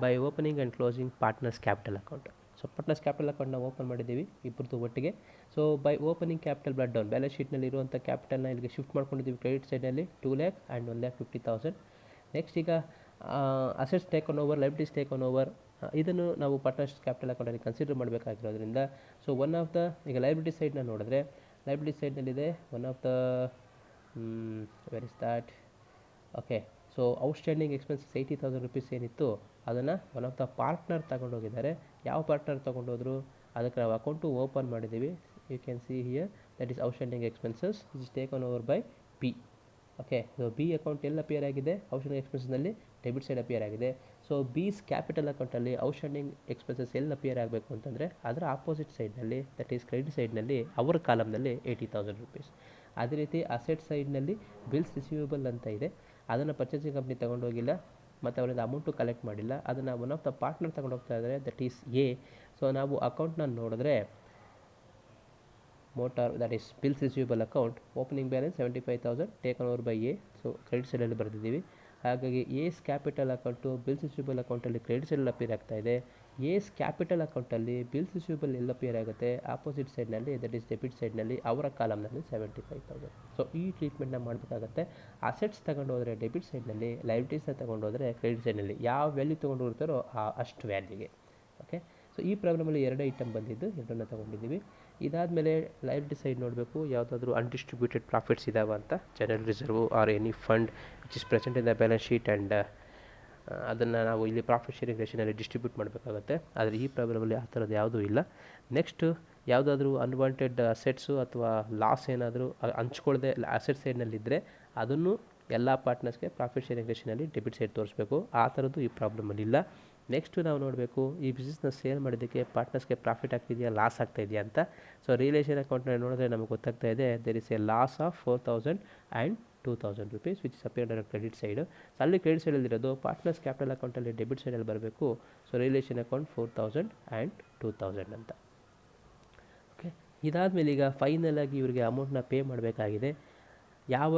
by opening and closing partners capital account. So partners capital ಅಕೌಂಟ್ನ ಓಪನ್ ಮಾಡಿದ್ದೀವಿ ಇಬ್ಬರದು ಒಟ್ಟಿಗೆ. So by opening capital blood down, balance ಶೀಟ್ನಲ್ಲಿ ಇರುವಂಥ ಕ್ಯಾಪಿಟಲ್ನ ಇಲ್ಲಿಗೆ ಶಿಫ್ಟ್ ಮಾಡ್ಕೊಂಡಿದ್ದೀವಿ ಕ್ರೆಡಿಟ್ ಸೈಡ್ನಲ್ಲಿ 2 lakh ಆ್ಯಂಡ್ 1,50,000. ನೆಕ್ಸ್ಟ್ ಈಗ assets taken over, liabilities taken over, ಇದನ್ನು ನಾವು ಪಾರ್ಟ್ನರ್ಸ್ ಕ್ಯಾಪಿಟಲ್ ಅಕೌಂಟಲ್ಲಿ ಕನ್ಸಿಡರ್ ಮಾಡಬೇಕಾಗಿರೋದ್ರಿಂದ ಸೊ ಒನ್ ಆಫ್ ದ ಈಗ ಲೈಬಿಲಿಟಿ ಸೈಡ್ನ ನೋಡಿದ್ರೆ ಲೈಬಿಲಿಟಿ ಸೈಡ್ನಲ್ಲಿದೆ one of the where is that okay. So outstanding expenses 80,000 rupees ಏನಿತ್ತು ಅದನ್ನು ಒನ್ ಆಫ್ ದ ಪಾರ್ಟ್ನರ್ ತಗೊಂಡೋಗಿದ್ದಾರೆ. ಯಾವ ಪಾರ್ಟ್ನರ್ ತೊಗೊಂಡೋದ್ರು ಅದಕ್ಕೆ ನಾವು ಅಕೌಂಟು ಓಪನ್ ಮಾಡಿದ್ದೀವಿ. You can see here that is outstanding expenses is taken over by P. Okay, so B account ಎಲ್ಲಿ appear ಆಗಿದೆ, ಔಟ್ಸ್ಟ್ಯಾಂಡಿಂಗ್ ಎಕ್ಸ್ಪೆನ್ಸಸ್ನಲ್ಲಿ ಡೆಬಿಟ್ ಸೈಡ್ ಅಪಿಯರ್ ಆಗಿದೆ. ಸೊ ಬೀಸ್ ಕ್ಯಾಪಿಟಲ್ ಅಕೌಂಟಲ್ಲಿ ಔಟ್ಸ್ಟ್ಯಾಂಡಿಂಗ್ ಎಕ್ಸ್ಪೆನ್ಸಸ್ ಎಲ್ಲಿ ಅಪಿಯರ್ ಆಗಬೇಕು ಅಂತಂದರೆ ಅದರ ಆಪೋಸಿಟ್ ಸೈಡ್ನಲ್ಲಿ ದಟ್ ಈಸ್ ಕ್ರೆಡಿಟ್ ಸೈಡ್ನಲ್ಲಿ ಅವರ ಕಾಲಮ್ನಲ್ಲಿ 80,000 ರುಪೀಸ್. ಅದೇ ರೀತಿ ಅಸೆಟ್ ಸೈಡ್ನಲ್ಲಿ ಬಿಲ್ಸ್ ರಿಸೀವಬಲ್ ಅಂತ ಇದೆ, ಅದನ್ನು ಪರ್ಚೇಸಿಂಗ್ ಕಂಪ್ನಿ ತೊಗೊಂಡೋಗಿಲ್ಲ ಮತ್ತು ಅವರಿಂದ ಅಮೌಂಟು ಕಲೆಕ್ಟ್ ಮಾಡಿಲ್ಲ, ಅದನ್ನು ಒನ್ ಆಫ್ ದ ಪಾರ್ಟ್ನರ್ ತೊಗೊಂಡೋಗ್ತಾ ಇದ್ದಾರೆ ದಟ್ ಈಸ್ ಎ. ಸೊ ನಾವು ಅಕೌಂಟ್ನ ನೋಡಿದ್ರೆ motor that is bills receivable account opening balance 75,000 taken over by A. So credit ಸೈಡಲ್ಲಿ ಬರೆದಿದ್ದೀವಿ. ಹಾಗಾಗಿ ಏಸ್ ಕ್ಯಾಪಿಟಲ್ ಅಕೌಂಟು ಬಿಲ್ಸ್ ರಿಸೀವಬಲ್ ಅಕೌಂಟಲ್ಲಿ ಕ್ರೆಡಿಟ್ ಸೈಡಲ್ಲಿ ಅಪಿಯರ್ ಆಗ್ತಾ ಇದೆ. ಏಸ್ ಕ್ಯಾಪಿಟಲ್ ಅಕೌಂಟಲ್ಲಿ ಬಿಲ್ಸ್ ರಿಸೀವಬಲ್ ಎಲ್ಲ ಅಪಿಯರ್ ಆಗುತ್ತೆ ಆಪೋಸಿಟ್ ಸೈಡ್ನಲ್ಲಿ ದಟ್ ಈಸ್ ಡೆಬಿಟ್ ಸೈಡ್ನಲ್ಲಿ ಅವರ ಕಾಲಮ್ನಲ್ಲಿ 75,000. ಸೊ ಈ ಟ್ರೀಟ್ಮೆಂಟ್ನ ಮಾಡಬೇಕಾಗತ್ತೆ. ಅಸೆಟ್ಸ್ ತಗೊಂಡೋದ್ರೆ ಡೆಬಿಟ್ ಸೈಡ್ನಲ್ಲಿ, ಲೈಬಿಲಿಟೀಸ್ನ ತೊಗೊಂಡೋದ್ರೆ ಕ್ರೆಡಿಟ್ ಸೈಡ್ನಲ್ಲಿ, ಯಾವ ವ್ಯಾಲ್ಯೂ ತೊಗೊಂಡೋಗ್ತಾರೋ ಅಷ್ಟು ವ್ಯಾಲ್ಯೂಗೆ. ಓಕೆ, ಸೊ ಈ ಪ್ರಾಬ್ಲಮಲ್ಲಿ 2 ಐಟಮ್ ಬಂದಿದ್ದು, 2 ತೊಗೊಂಡಿದ್ದೀವಿ. ಇದಾದಮೇಲೆ ಲೈಬಿಲಿಟಿ ಸೈಡ್ ನೋಡಬೇಕು, ಯಾವುದಾದ್ರೂ ಅನ್ಡಿಸ್ಟ್ರಿಬ್ಯೂಟೆಡ್ ಪ್ರಾಫಿಟ್ಸ್ ಇದಾವೆ ಅಂತ, general reserve R any fund which is present in the balance sheet and ಅದನ್ನು ನಾವು ಇಲ್ಲಿ ಪ್ರಾಫಿಟ್ ಶೇರಿಂಗ್ ರೇಷನಲ್ಲಿ ಡಿಸ್ಟ್ರಿಬ್ಯೂಟ್ ಮಾಡಬೇಕಾಗುತ್ತೆ. ಆದರೆ ಈ ಪ್ರಾಬ್ಲಮಲ್ಲಿ ಆ ಥರದ್ದು ಯಾವುದೂ ಇಲ್ಲ. ನೆಕ್ಸ್ಟು ಯಾವುದಾದ್ರೂ ಅನ್ವಾಂಟೆಡ್ ಅಸೆಟ್ಸು ಅಥವಾ ಲಾಸ್ ಏನಾದರೂ ಹಂಚ್ಕೊಳ್ಳದೆ ಅಸೆಟ್ ಸೈಡ್ನಲ್ಲಿದ್ದರೆ ಅದನ್ನು ಎಲ್ಲ ಪಾರ್ಟ್ನರ್ಸ್ಗೆ ಪ್ರಾಫಿಟ್ ಶೇರಿಂಗ್ ರೇಷನಲ್ಲಿ ಡೆಬಿಟ್ ಸೈಡ್ ತೋರಿಸ್ಬೇಕು. ಆ ಥರದ್ದು ಈ ಪ್ರಾಬ್ಲಮಲ್ಲಿ ಇಲ್ಲ. ನೆಕ್ಸ್ಟು ನಾವು ನೋಡಬೇಕು ಈ ಬಿಸ್ನೆಸ್ನ ಸೇಲ್ ಮಾಡೋದಕ್ಕೆ ಪಾರ್ಟ್ನರ್ಸ್ಗೆ ಪ್ರಾಫಿಟ್ ಆಗ್ತಿದೆಯಾ ಲಾಸ್ ಆಗ್ತಾಯಿದೆಯಾ ಅಂತ. ಸೊ ರಿಯಲೈಸೇಷನ್ ಅಕೌಂಟ್ನಲ್ಲಿ ನೋಡಿದ್ರೆ ನಮಗೆ ಗೊತ್ತಾಗ್ತಾ ಇದೆ there is a loss of 4,000 and 2,000 rupees which is appeared on credit side. So ಅಲ್ಲಿ ಕ್ರೆಡಿಟ್ ಸೈಡಲ್ಲಿರೋದು ಪಾರ್ಟ್ನರ್ಸ್ ಕ್ಯಾಪಿಟಲ್ ಅಕೌಂಟಲ್ಲಿ ಡೆಬಿಟ್ ಸೈಡಲ್ಲಿ ಬರಬೇಕು. ಸೊ ರಿಯಲೈಸೇಷನ್ ಅಕೌಂಟ್ 4,000 ಆ್ಯಂಡ್ 2,000 ಅಂತ. ಓಕೆ, ಇದಾದಮೇಲೆ ಈಗ ಫೈನಲಾಗಿ ಇವರಿಗೆ ಅಮೌಂಟ್ನ ಪೇ ಮಾಡಬೇಕಾಗಿದೆ. ಯಾವ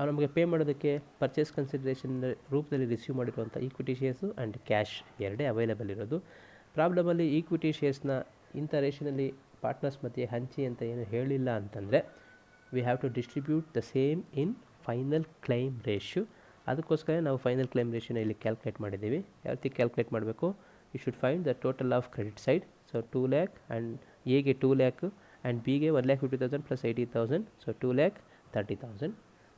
ನಮಗೆ ಪೇ ಮಾಡೋದಕ್ಕೆ ಪರ್ಚೇಸ್ ಕನ್ಸಿಡರೇಷನ್ ರೂಪದಲ್ಲಿ ರಿಸೀವ್ ಮಾಡಿರುವಂಥ ಈಕ್ವಿಟಿ ಶೇರ್ಸು ಆ್ಯಂಡ್ ಕ್ಯಾಶ್ ಎರಡೇ ಅವೈಲೇಬಲ್ ಇರೋದು. ಪ್ರಾಬ್ಲಮಲ್ಲಿ ಈಕ್ವಿಟಿ ಶೇರ್ಸ್ನ ಇಂಥ ರೇಷನಲ್ಲಿ ಪಾರ್ಟ್ನರ್ಸ್ ಮಧ್ಯೆ ಹಂಚಿ ಅಂತ ಏನು ಹೇಳಿಲ್ಲ ಅಂತಂದರೆ we have to distribute the same in final claim ratio. ಅದಕ್ಕೋಸ್ಕರ ನಾವು ಫೈನಲ್ ಕ್ಲೈಮ್ ರೇಷ್ಯೂನ ಇಲ್ಲಿ ಕ್ಯಾಲ್ಕುಲೇಟ್ ಮಾಡಿದ್ದೀವಿ. ಯಾವ ರೀತಿ ಕ್ಯಾಲ್ಕುಲೇಟ್ ಮಾಡಬೇಕು, you should find the total of credit side. So 2 lakh and ಎಗೆ 2 lakh ಆ್ಯಂಡ್ ಬಿಗೆ 1,50,000 ಪ್ಲಸ್ 80,000, ಸೊ 2,30,000.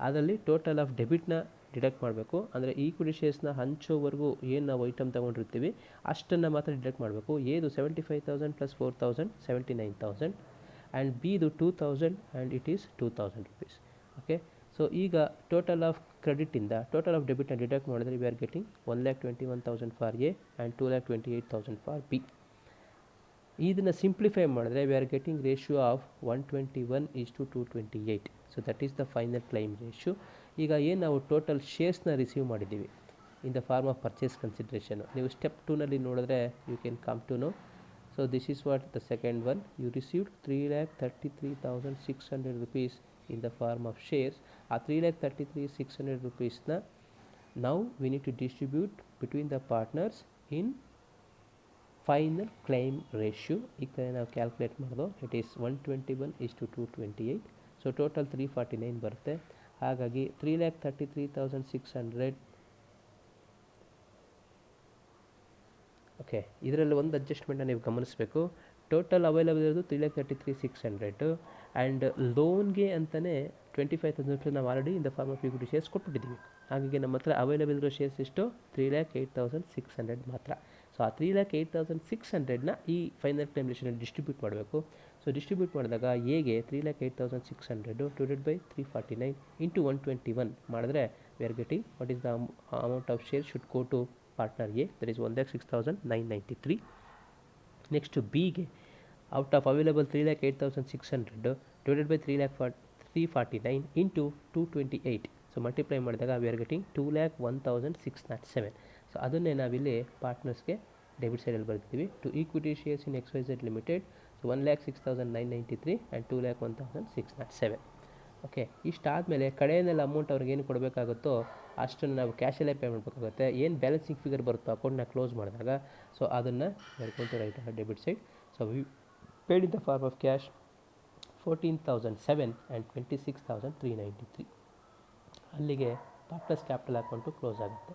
ಅದರಲ್ಲಿ ಟೋಟಲ್ ಆಫ್ ಡೆಬಿಟ್ನ ಡಿಡಕ್ಟ್ ಮಾಡಬೇಕು. ಅಂದರೆ ಈಕ್ವಿಟಿ ಶೇರ್ಸ್ನ ಹಂಚೋವರೆಗೂ ಏನು ನಾವು ಐಟಮ್ ತೊಗೊಂಡಿರ್ತೀವಿ ಅಷ್ಟನ್ನು ಮಾತ್ರ ಡಿಡಕ್ಟ್ ಮಾಡಬೇಕು. ಎದು 75,000 ಪ್ಲಸ್ 4,000 79,000 ಆ್ಯಂಡ್ ಬಿದು 2,000 and it is 2,000 rupees. Okay, so ಈಗ ಟೋಟಲ್ ಆಫ್ ಕ್ರೆಡಿಟಿಂದ ಟೋಟಲ್ ಆಫ್ ಡೆಬಿಟ್ನ ಡಿಡಕ್ಟ್ ಮಾಡಿದ್ರೆ we are getting 1,21,000 for A and 2,28,000 for B. ಇದನ್ನು ಸಿಂಪ್ಲಿಫೈ ಮಾಡಿದ್ರೆ we are getting ratio of 121:228. So that is the final claim ratio. ಈಗ ಏನು ನಾವು total ಶೇರ್ಸ್ನ ರಿಸೀವ್ ಮಾಡಿದ್ದೀವಿ in the form of purchase consideration, ನೀವು ಸ್ಟೆಪ್ 2ನಲ್ಲಿ ನೋಡಿದ್ರೆ you can come to know. So this is what the second one, you received 3,33,600 rupees in the form of shares. ಆ 3,33,600 rupeesನ now we need to distribute between the partners in final claim ratio. ಈ ಕಡೆ ನಾವು calculate ಮಾಡೋದು it is 121:228. So total 349 ಬರುತ್ತೆ. ಹಾಗಾಗಿ 3,33,600. Okay, ಇದರಲ್ಲಿ ಒಂದು ಅಡ್ಜಸ್ಟ್ಮೆಂಟ್ನ ನೀವು ಗಮನಿಸಬೇಕು. ಟೋಟಲ್ ಅವೈಲೇಬಲ್ ಇರೋದು 3,33,600 ಆ್ಯಂಡ್ ಲೋನ್ಗೆ ಅಂತಲೇ 25,000 ರೂಪಾಯಿ ನಾವು already in the form of equity shares ಕೊಟ್ಬಿಟ್ಟಿದ್ದೀವಿ. ಹಾಗಾಗಿ ನಮ್ಮ ಹತ್ರ ಅವೈಲೇಬಲ್ ಇರೋ ಶೇರ್ಸ್ ಎಷ್ಟು 3,08,600 ಮಾತ್ರ. ಸೊ ಆ 3,08,600ನ ಈ ಫೈನಲ್ ಕ್ಲೈಮ್ ರೇಷ್ಯೂನಲ್ಲಿ ಡಿಸ್ಟ್ರಿಬ್ಯೂಟ್ ಮಾಡಬೇಕು. ಸೊ ಡಿಸ್ಟ್ರಿಬ್ಯೂಟ್ ಮಾಡಿದಾಗ ಎಗೆ 3,08,600 ಡಿವೈಡೆಡ್ ಬೈ 349 ಇಂಟು 121 ಮಾಡಿದ್ರೆ we are getting what is the amount of share should go to partner A, that is 1,06,993. Next ಬಿಗೆ out of available 3,08,600 divided by 349 into 228. So multiply ಮಾಡಿದಾಗ we are getting 2,01,607. So ಅದನ್ನೇ ನಾವಿಲ್ಲಿ ಪಾರ್ಟ್ನರ್ಸ್ಗೆ debit ಸೈಡಲ್ಲಿ ಬರ್ತಿದ್ದೀವಿ. To equity shares in XYZ limited so 1,06,993 and 2,01,607. Okay, ಇಷ್ಟಾದಮೇಲೆ ಕಡೆಯಲ್ಲೆಲ್ಲ amount ಅವ್ರಿಗೆ ಏನು ಕೊಡಬೇಕಾಗುತ್ತೋ ಅಷ್ಟನ್ನು ನಾವು ಕ್ಯಾಶಲ್ಲೇ ಪೇ ಮಾಡಬೇಕಾಗುತ್ತೆ. ಏನು ಬ್ಯಾಲೆನ್ಸಿಂಗ್ ಫಿಗರ್ ಬರುತ್ತೋ ಅಕೌಂಟ್ನ ಕ್ಲೋಸ್ ಮಾಡಿದಾಗ, ಸೊ ಅದನ್ನು ಹೇಳ್ಕೊಂತ right debit side. So we paid in the form of cash 14,007 and 26,393. ಅಲ್ಲಿಗೆ ಪಾರ್ಟ್ನರ್ಸ್ ಕ್ಯಾಪಿಟಲ್ ಅಕೌಂಟು ಕ್ಲೋಸ್ ಆಗುತ್ತೆ.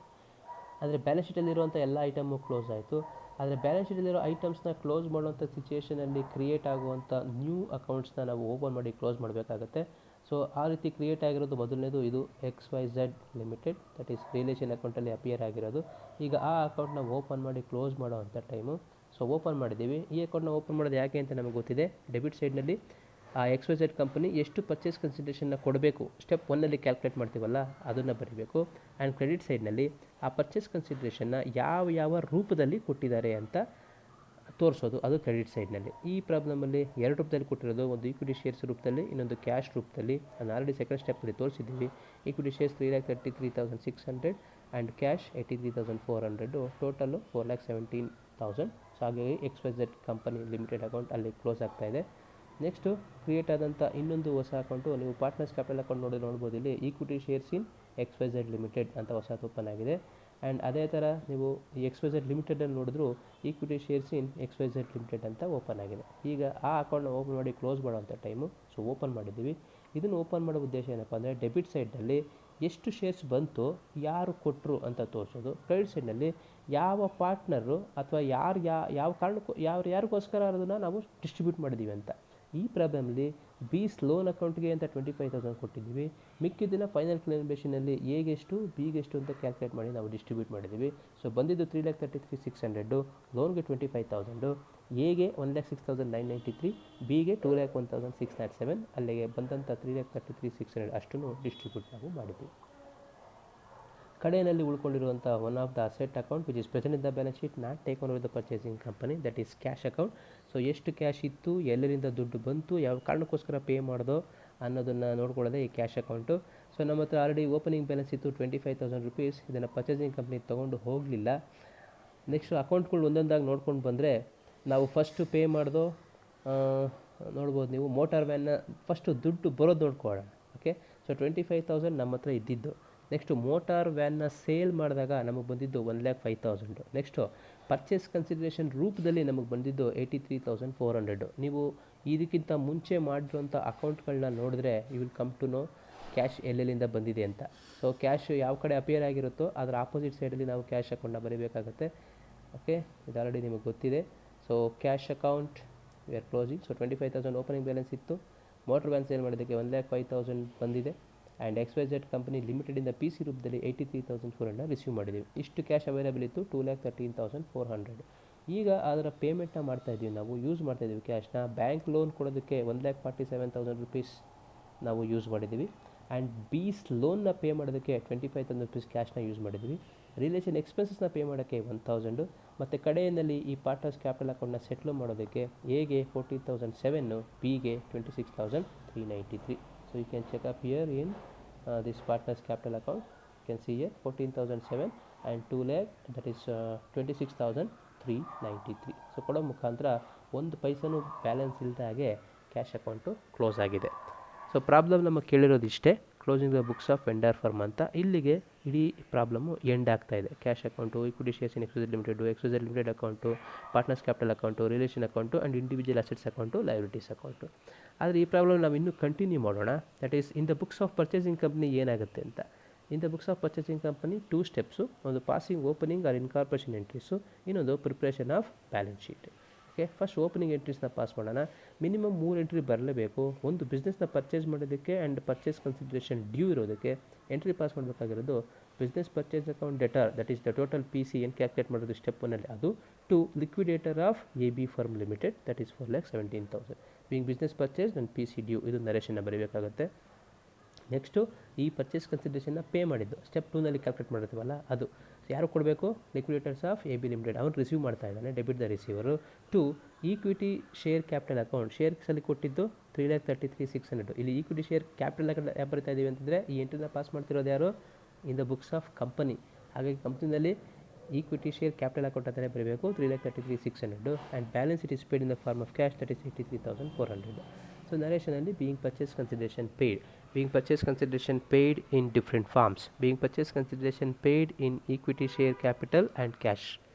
ಆದರೆ ಬ್ಯಾಲೆನ್ಸ್ ಶೀಟಲ್ಲಿರುವಂಥ ಎಲ್ಲ ಐಟಮು ಕ್ಲೋಸ್ ಆಯಿತು. ಆದರೆ ಬ್ಯಾಲೆನ್ಸ್ ಶೀಟಲ್ಲಿರೋ ಐಟಮ್ಸ್ನ ಕ್ಲೋಸ್ ಮಾಡುವಂಥ ಸಿಚುಯೇಷನಲ್ಲಿ ಕ್ರಿಯೇಟ್ ಆಗುವಂಥ ನ್ಯೂ ಅಕೌಂಟ್ಸ್ನ ನಾವು ಓಪನ್ ಮಾಡಿ ಕ್ಲೋಸ್ ಮಾಡಬೇಕಾಗತ್ತೆ. ಸೊ ಆ ರೀತಿ ಕ್ರಿಯೇಟ್ ಆಗಿರೋದು ಮೊದಲನೇದು ಇದು XYZ limited, that is relation ಅಕೌಂಟಲ್ಲಿ ಅಪಿಯರ್ ಆಗಿರೋದು. ಈಗ ಆ ಅಕೌಂಟ್ನ ಓಪನ್ ಮಾಡಿ ಕ್ಲೋಸ್ ಮಾಡೋ ಅಂಥ ಟೈಮು. ಸೊ ಓಪನ್ ಮಾಡಿದ್ದೀವಿ. ಈ ಅಕೌಂಟ್ನ ಓಪನ್ ಮಾಡೋದು ಯಾಕೆ ಅಂತ ನಮಗೆ ಗೊತ್ತಿದೆ. ಡೆಬಿಟ್ ಸೈಡ್ನಲ್ಲಿ ಆ XYZ ಕಂಪನಿ ಎಷ್ಟು ಪರ್ಚೇಸ್ ಕನ್ಸಿಡರೇಷನ್ನ ಕೊಡಬೇಕು ಸ್ಟೆಪ್ 1ನಲ್ಲಿ ಕ್ಯಾಲ್ಕುಲೇಟ್ ಮಾಡ್ತೀವಲ್ಲ ಅದನ್ನು ಬರೀಬೇಕು. ಆ್ಯಂಡ್ ಕ್ರೆಡಿಟ್ ಸೈಡ್ನಲ್ಲಿ ಆ ಪರ್ಚೇಸ್ ಕನ್ಸಿಡ್ರೇಷನ್ನ ಯಾವ ರೂಪದಲ್ಲಿ ಕೊಟ್ಟಿದ್ದಾರೆ ಅಂತ ತೋರಿಸೋದು, ಅದು ಕ್ರೆಡಿಟ್ ಸೈಡ್ನಲ್ಲಿ. ಈ ಪ್ರಾಬ್ಲಮಲ್ಲಿ 2 ರೂಪದಲ್ಲಿ ಕೊಟ್ಟಿರೋದು, ಒಂದು ಈಕ್ವಿಟಿ ಶೇರ್ಸ್ ರೂಪದಲ್ಲಿ, ಇನ್ನೊಂದು ಕ್ಯಾಶ್ ರೂಪದಲ್ಲಿ. ನಾನು ಆಲ್ರೆಡಿ ಸೆಕೆಂಡ್ ಸ್ಟೆಪ್ಪಲ್ಲಿ ತೋರಿಸಿದ್ದೀವಿ. Equity shares 3,33,600 and cash 83,400, total 4,17,000. So ಹಾಗಾಗಿ XYZ ಕಂಪನಿ ಲಿಮಿಟೆಡ್ ಅಕೌಂಟ್ ಅಲ್ಲಿ ಕ್ಲೋಸ್ ಆಗ್ತಾಯಿದೆ. ನೆಕ್ಸ್ಟು ಕ್ರಿಯೇಟ್ ಆದಂಥ ಇನ್ನೊಂದು ಹೊಸ ಅಕೌಂಟು ನೀವು ಪಾರ್ಟ್ನರ್ಸ್ ಕ್ಯಾಪಿಟಲ್ ಅಕೌಂಟ್ ನೋಡ್ಬೋದು. ಇಲ್ಲಿ equity shares in XYZ limited ಅಂತ ಹೊಸದು ಓಪನ್ ಆಗಿದೆ. ಆ್ಯಂಡ್ ಅದೇ ಥರ ನೀವು XYZ ಲಿಮಿಟೆಡಲ್ಲಿ ನೋಡಿದ್ರು equity shares in XYZ limited ಅಂತ ಓಪನ್ ಆಗಿದೆ. ಈಗ ಆ ಅಕೌಂಟ್ನ ಓಪನ್ ಮಾಡಿ ಕ್ಲೋಸ್ ಮಾಡೋವಂಥ ಟೈಮು. ಸೊ ಓಪನ್ ಮಾಡಿದ್ದೀವಿ. ಇದನ್ನು ಓಪನ್ ಮಾಡೋ ಉದ್ದೇಶ ಏನಪ್ಪ ಅಂದರೆ ಡೆಬಿಟ್ ಸೈಡ್ನಲ್ಲಿ ಎಷ್ಟು ಶೇರ್ಸ್ ಬಂತು, ಯಾರು ಕೊಟ್ಟರು ಅಂತ ತೋರಿಸೋದು. ಕ್ರೆಡಿಟ್ ಸೈಡ್ನಲ್ಲಿ ಯಾವ ಪಾರ್ಟ್ನರು ಅಥವಾ ಯಾವ ಕಾರಣಕ್ಕೂ ಯಾರಿಗೋಸ್ಕರ ಅದನ್ನು ನಾವು ಡಿಸ್ಟ್ರಿಬ್ಯೂಟ್ ಮಾಡಿದ್ದೀವಿ ಅಂತ. ಈ ಪ್ರಾಬ್ಲಮಲ್ಲಿ ಬೀಸ್ ಲೋನ್ ಅಕೌಂಟ್ಗೆ ಅಂತ 25,000 ಕೊಟ್ಟಿದ್ದೀವಿ. ಮಿಕ್ಕಿದ್ದನ್ನು ಫೈನಲ್ ಕ್ಯಾಲ್ಕುಲೇಷನಲ್ಲಿ ಎಗೆಷ್ಟು ಬಿಗೆಷ್ಟು ಅಂತ ಕ್ಯಾಲ್ಕುಲೇಟ್ ಮಾಡಿ ನಾವು ಡಿಸ್ಟ್ರಿಬ್ಯೂಟ್ ಮಾಡಿದ್ದೀವಿ. ಸೊ ಬಂದಿದ್ದು 3,33,600, ಲೋನ್ಗೆ 25,000, ಎಗೆ 1,06,993, ಬಿಗೆ 2,01,607. ಅಲ್ಲಿಗೆ ಬಂದಂಥ 3,33,600 ಅಷ್ಟನ್ನು ಡಿಸ್ಟ್ರಿಬ್ಯೂಟ್ ನಾವು ಮಾಡಿದ್ದೀವಿ. ಕಡೆಯಲ್ಲಿ ಉಳ್ಕೊಂಡಿರುವಂಥ one of the asset account which is present in the balance sheet not taken over the purchasing company, that is cash account. So ಎಷ್ಟು ಕ್ಯಾಶ್ ಇತ್ತು, ಎಲ್ಲರಿಂದ ದುಡ್ಡು ಬಂತು, ಯಾವ ಕಾರಣಕ್ಕೋಸ್ಕರ ಪೇ ಮಾಡೋದು ಅನ್ನೋದನ್ನು ನೋಡ್ಕೊಳ್ಳೋದೆ ಈ ಕ್ಯಾಶ್ ಅಕೌಂಟು. ಸೊ ನಮ್ಮ ಹತ್ರ ಆಲ್ರೆಡಿ ಓಪನಿಂಗ್ ಬ್ಯಾಲೆನ್ಸ್ ಇತ್ತು 25,000 ರುಪೀಸ್. ಇದನ್ನು ಪರ್ಚೇಸಿಂಗ್ ಕಂಪ್ನಿ ತೊಗೊಂಡು ಹೋಗಲಿಲ್ಲ. ನೆಕ್ಸ್ಟ್ ಅಕೌಂಟ್ಗಳು ಒಂದೊಂದಾಗಿ ನೋಡ್ಕೊಂಡು ಬಂದರೆ ನಾವು ಫಸ್ಟು ಪೇ ಮಾಡೋದು ನೋಡ್ಬೋದು ನೀವು. ಮೋಟಾರ್ ವ್ಯಾನ್ನ ಫಸ್ಟು ದುಡ್ಡು ಬರೋದು ನೋಡ್ಕೊಳ್ಳೋಣ. ಓಕೆ, ಸೊ 25,000 ನಮ್ಮ ಹತ್ರ ಇದ್ದಿದ್ದು. ನೆಕ್ಸ್ಟು ಮೋಟಾರ್ ವ್ಯಾನ್ನ ಸೇಲ್ ಮಾಡಿದಾಗ ನಮಗೆ ಬಂದಿದ್ದು 1,05,000. ನೆಕ್ಸ್ಟು ಪರ್ಚೇಸ್ ಕನ್ಸಿಡರೇಷನ್ ರೂಪದಲ್ಲಿ ನಮಗೆ ಬಂದಿದ್ದು 83,400. ನೀವು ಇದಕ್ಕಿಂತ ಮುಂಚೆ ಮಾಡಿರೋಂಥ ಅಕೌಂಟ್ಗಳನ್ನ ನೋಡಿದ್ರೆ you will come to know cash ಎಲ್ಲೆಲ್ಲಿಂದ ಬಂದಿದೆ ಅಂತ. ಸೊ ಕ್ಯಾಶ್ ಯಾವ ಕಡೆ ಅಪಿಯರ್ ಆಗಿರುತ್ತೋ ಅದರ ಆಪೋಸಿಟ್ ಸೈಡಲ್ಲಿ ನಾವು ಕ್ಯಾಶ್ ಅಕೌಂಟ್ನ ಬರೀಬೇಕಾಗುತ್ತೆ. ಓಕೆ, ಇದು ಆಲ್ರೆಡಿ ನಿಮಗೆ ಗೊತ್ತಿದೆ. So cash account we are closing. So 25,000 opening balance ಇತ್ತು. ಮೋಟರ್ ವ್ಯಾನ್ ಸೇಲ್ ಮಾಡೋದಕ್ಕೆ 1,05,000 ಬಂದಿದೆ. ಆ್ಯಂಡ್ XYZ ಕಂಪನಿ ಲಿಮಿಟೆಡಿಂದ PC ರೂಪದಲ್ಲಿ 83,400 ರಿಸೀವ್ ಮಾಡಿದ್ದೀವಿ. ಇಷ್ಟು ಕ್ಯಾಶ್ ಅವೈಲೇಬಲ್ ಇತ್ತು 2,13,400. ಈಗ ಅದರ ಪೇಮೆಂಟ್ನ ಮಾಡ್ತಾಯಿದ್ದೀವಿ, ನಾವು ಯೂಸ್ ಮಾಡ್ತಾಯಿದ್ದೀವಿ ಕ್ಯಾಶ್ನ. ಬ್ಯಾಂಕ್ ಲೋನ್ ಕೊಡೋದಕ್ಕೆ 1,47,000 ರುಪೀಸ್ ನಾವು ಯೂಸ್ ಮಾಡಿದ್ದೀವಿ. ಆ್ಯಂಡ್ ಬೀಸ್ ಲೋನ್ನ ಪೇ ಮಾಡೋದಕ್ಕೆ 25,000 ರುಪೀಸ್ ಕ್ಯಾಶ್ನ ಯೂಸ್ ಮಾಡಿದ್ದೀವಿ. ರಿಲೇಷನ್ ಎಕ್ಸ್ಪೆನ್ಸಸ್ನ ಪೇ ಮಾಡೋಕ್ಕೆ 1,000. ಮತ್ತು ಕಡೆಯಲ್ಲಿ ಈ ಪಾರ್ಟ್ನರ್ಸ್ ಕ್ಯಾಪಿಟಲ್ ಅಕೌಂಟ್ನ ಸೆಟ್ಲ್ ಮಾಡೋದಕ್ಕೆ ಎಗೆ 14,007, ಬಿಗೆ 26,393. So you can check up here in this partners capital account. You can see here 14,007 and 2 lakh, that is 26,393. So ಕೊಡೋ ಮುಖಾಂತರ ಒಂದು ಪೈಸನೂ ಬ್ಯಾಲೆನ್ಸ್ ಇಲ್ಲದ ಹಾಗೆ ಕ್ಯಾಶ್ ಅಕೌಂಟು ಕ್ಲೋಸ್ ಆಗಿದೆ. ಸೊ ಪ್ರಾಬ್ಲಮ್ ನಮಗೆ ಕೇಳಿರೋದು ಇಷ್ಟೇ, closing the books of vendor firm ಅಂತ. ಇಲ್ಲಿಗೆ ಇಡೀ ಪ್ರಾಬ್ಲಮ್ಮು ಎಂಡ್ ಆಗ್ತಾ ಇದೆ. Cash account, equity shares in XYZ limited account, partners capital account, relation account and individual assets account, liabilities account. ಆದರೆ ಈ ಪ್ರಾಬ್ಲಮ್ ನಾವು ಇನ್ನೂ ಕಂಟಿನ್ಯೂ ಮಾಡೋಣ. That is in the books of purchasing company ಏನಾಗುತ್ತೆ ಅಂತ. ಇನ್ the books of purchasing company 2 steps, ಒಂದು passing opening or incorporation entries, ಇನ್ನೊಂದು preparation of balance sheet. Okay, first opening ಎಂಟ್ರೀಸ್ನ ಪಾಸ್ ಮಾಡೋಣ. ಮಿನಿಮಮ್ 3 ಎಂಟ್ರಿ ಬರಲೇಬೇಕು. ಒಂದು ಬಿಸ್ನೆಸ್ನ ಪರ್ಚೇಸ್ ಮಾಡೋದಕ್ಕೆ ಆ್ಯಂಡ್ ಪರ್ಚೇಸ್ ಕನ್ಸಿಡರೇಷನ್ ಡ್ಯೂ ಇರೋದಕ್ಕೆ ಎಂಟ್ರಿ ಪಾಸ್ ಮಾಡಬೇಕಾಗಿರೋದು business purchase account debtor, that is the total PC ಏನು ಕ್ಯಾಲ್ಕುಲೇಟ್ ಮಾಡೋದು ಸ್ಟೆಪ್ 1ನಲ್ಲಿ, ಅದು to liquidator of AB firm limited, that is 4,17,000 being business purchase and PC due. ಇದು ನರೇಷನ್ನ ಬರೀಬೇಕಾಗುತ್ತೆ. Next ಈ ಪರ್ಚೇಸ್ ಕನ್ಸಿಡರೇಷನ್ನ ಪೇ ಮಾಡಿದ್ದು ಸ್ಟೆಪ್ 2ನಲ್ಲಿ ಕ್ಯಾಲ್ಕುಲೇಟ್ ಮಾಡಿರ್ತೀವಲ್ಲ ಅದು ಯಾರು ಕೊಡಬೇಕು, ಲಿಕ್ವಿಡೇಟರ್ಸ್ ಆಫ್ AB ಲಿಮಿಟೆಡ್, ಅವನು ರಿಸೀವ್ ಮಾಡ್ತಾ ಇದ್ದಾನೆ, debit the receiver. To equity share capital account, ಶೇರ್ಸಲ್ಲಿ ಕೊಟ್ಟಿದ್ದು 3,33,600. ಇಲ್ಲಿ ಈಕ್ವಿಟಿ ಶೇರ್ ಕ್ಯಾಪಿಟಲ್ ಅಕೌಂಟ್ ಯಾಕೆ ಬರಿತಾ ಇದ್ದೀವಿ ಅಂತಂದರೆ ಈ ಎಂಟ್ರಿನ ಪಾಸ್ ಮಾಡ್ತಿರೋದು ಯಾರು, in the books of company. ಹಾಗಾಗಿ ಕಂಪ್ನಿನಲ್ಲಿ ಈಕ್ವಿಟಿ ಶೇರ್ ಕ್ಯಾಪಿಟಲ್ ಅಕೌಂಟ್ ಅಂತಲೇ ಬರಬೇಕು 3,33,600 and balance it is paid in the form of cash that is 83,400. So ನರೇಷನಲ್ಲಿ being purchase consideration paid in different forms, being purchase consideration paid in equity share capital and cash,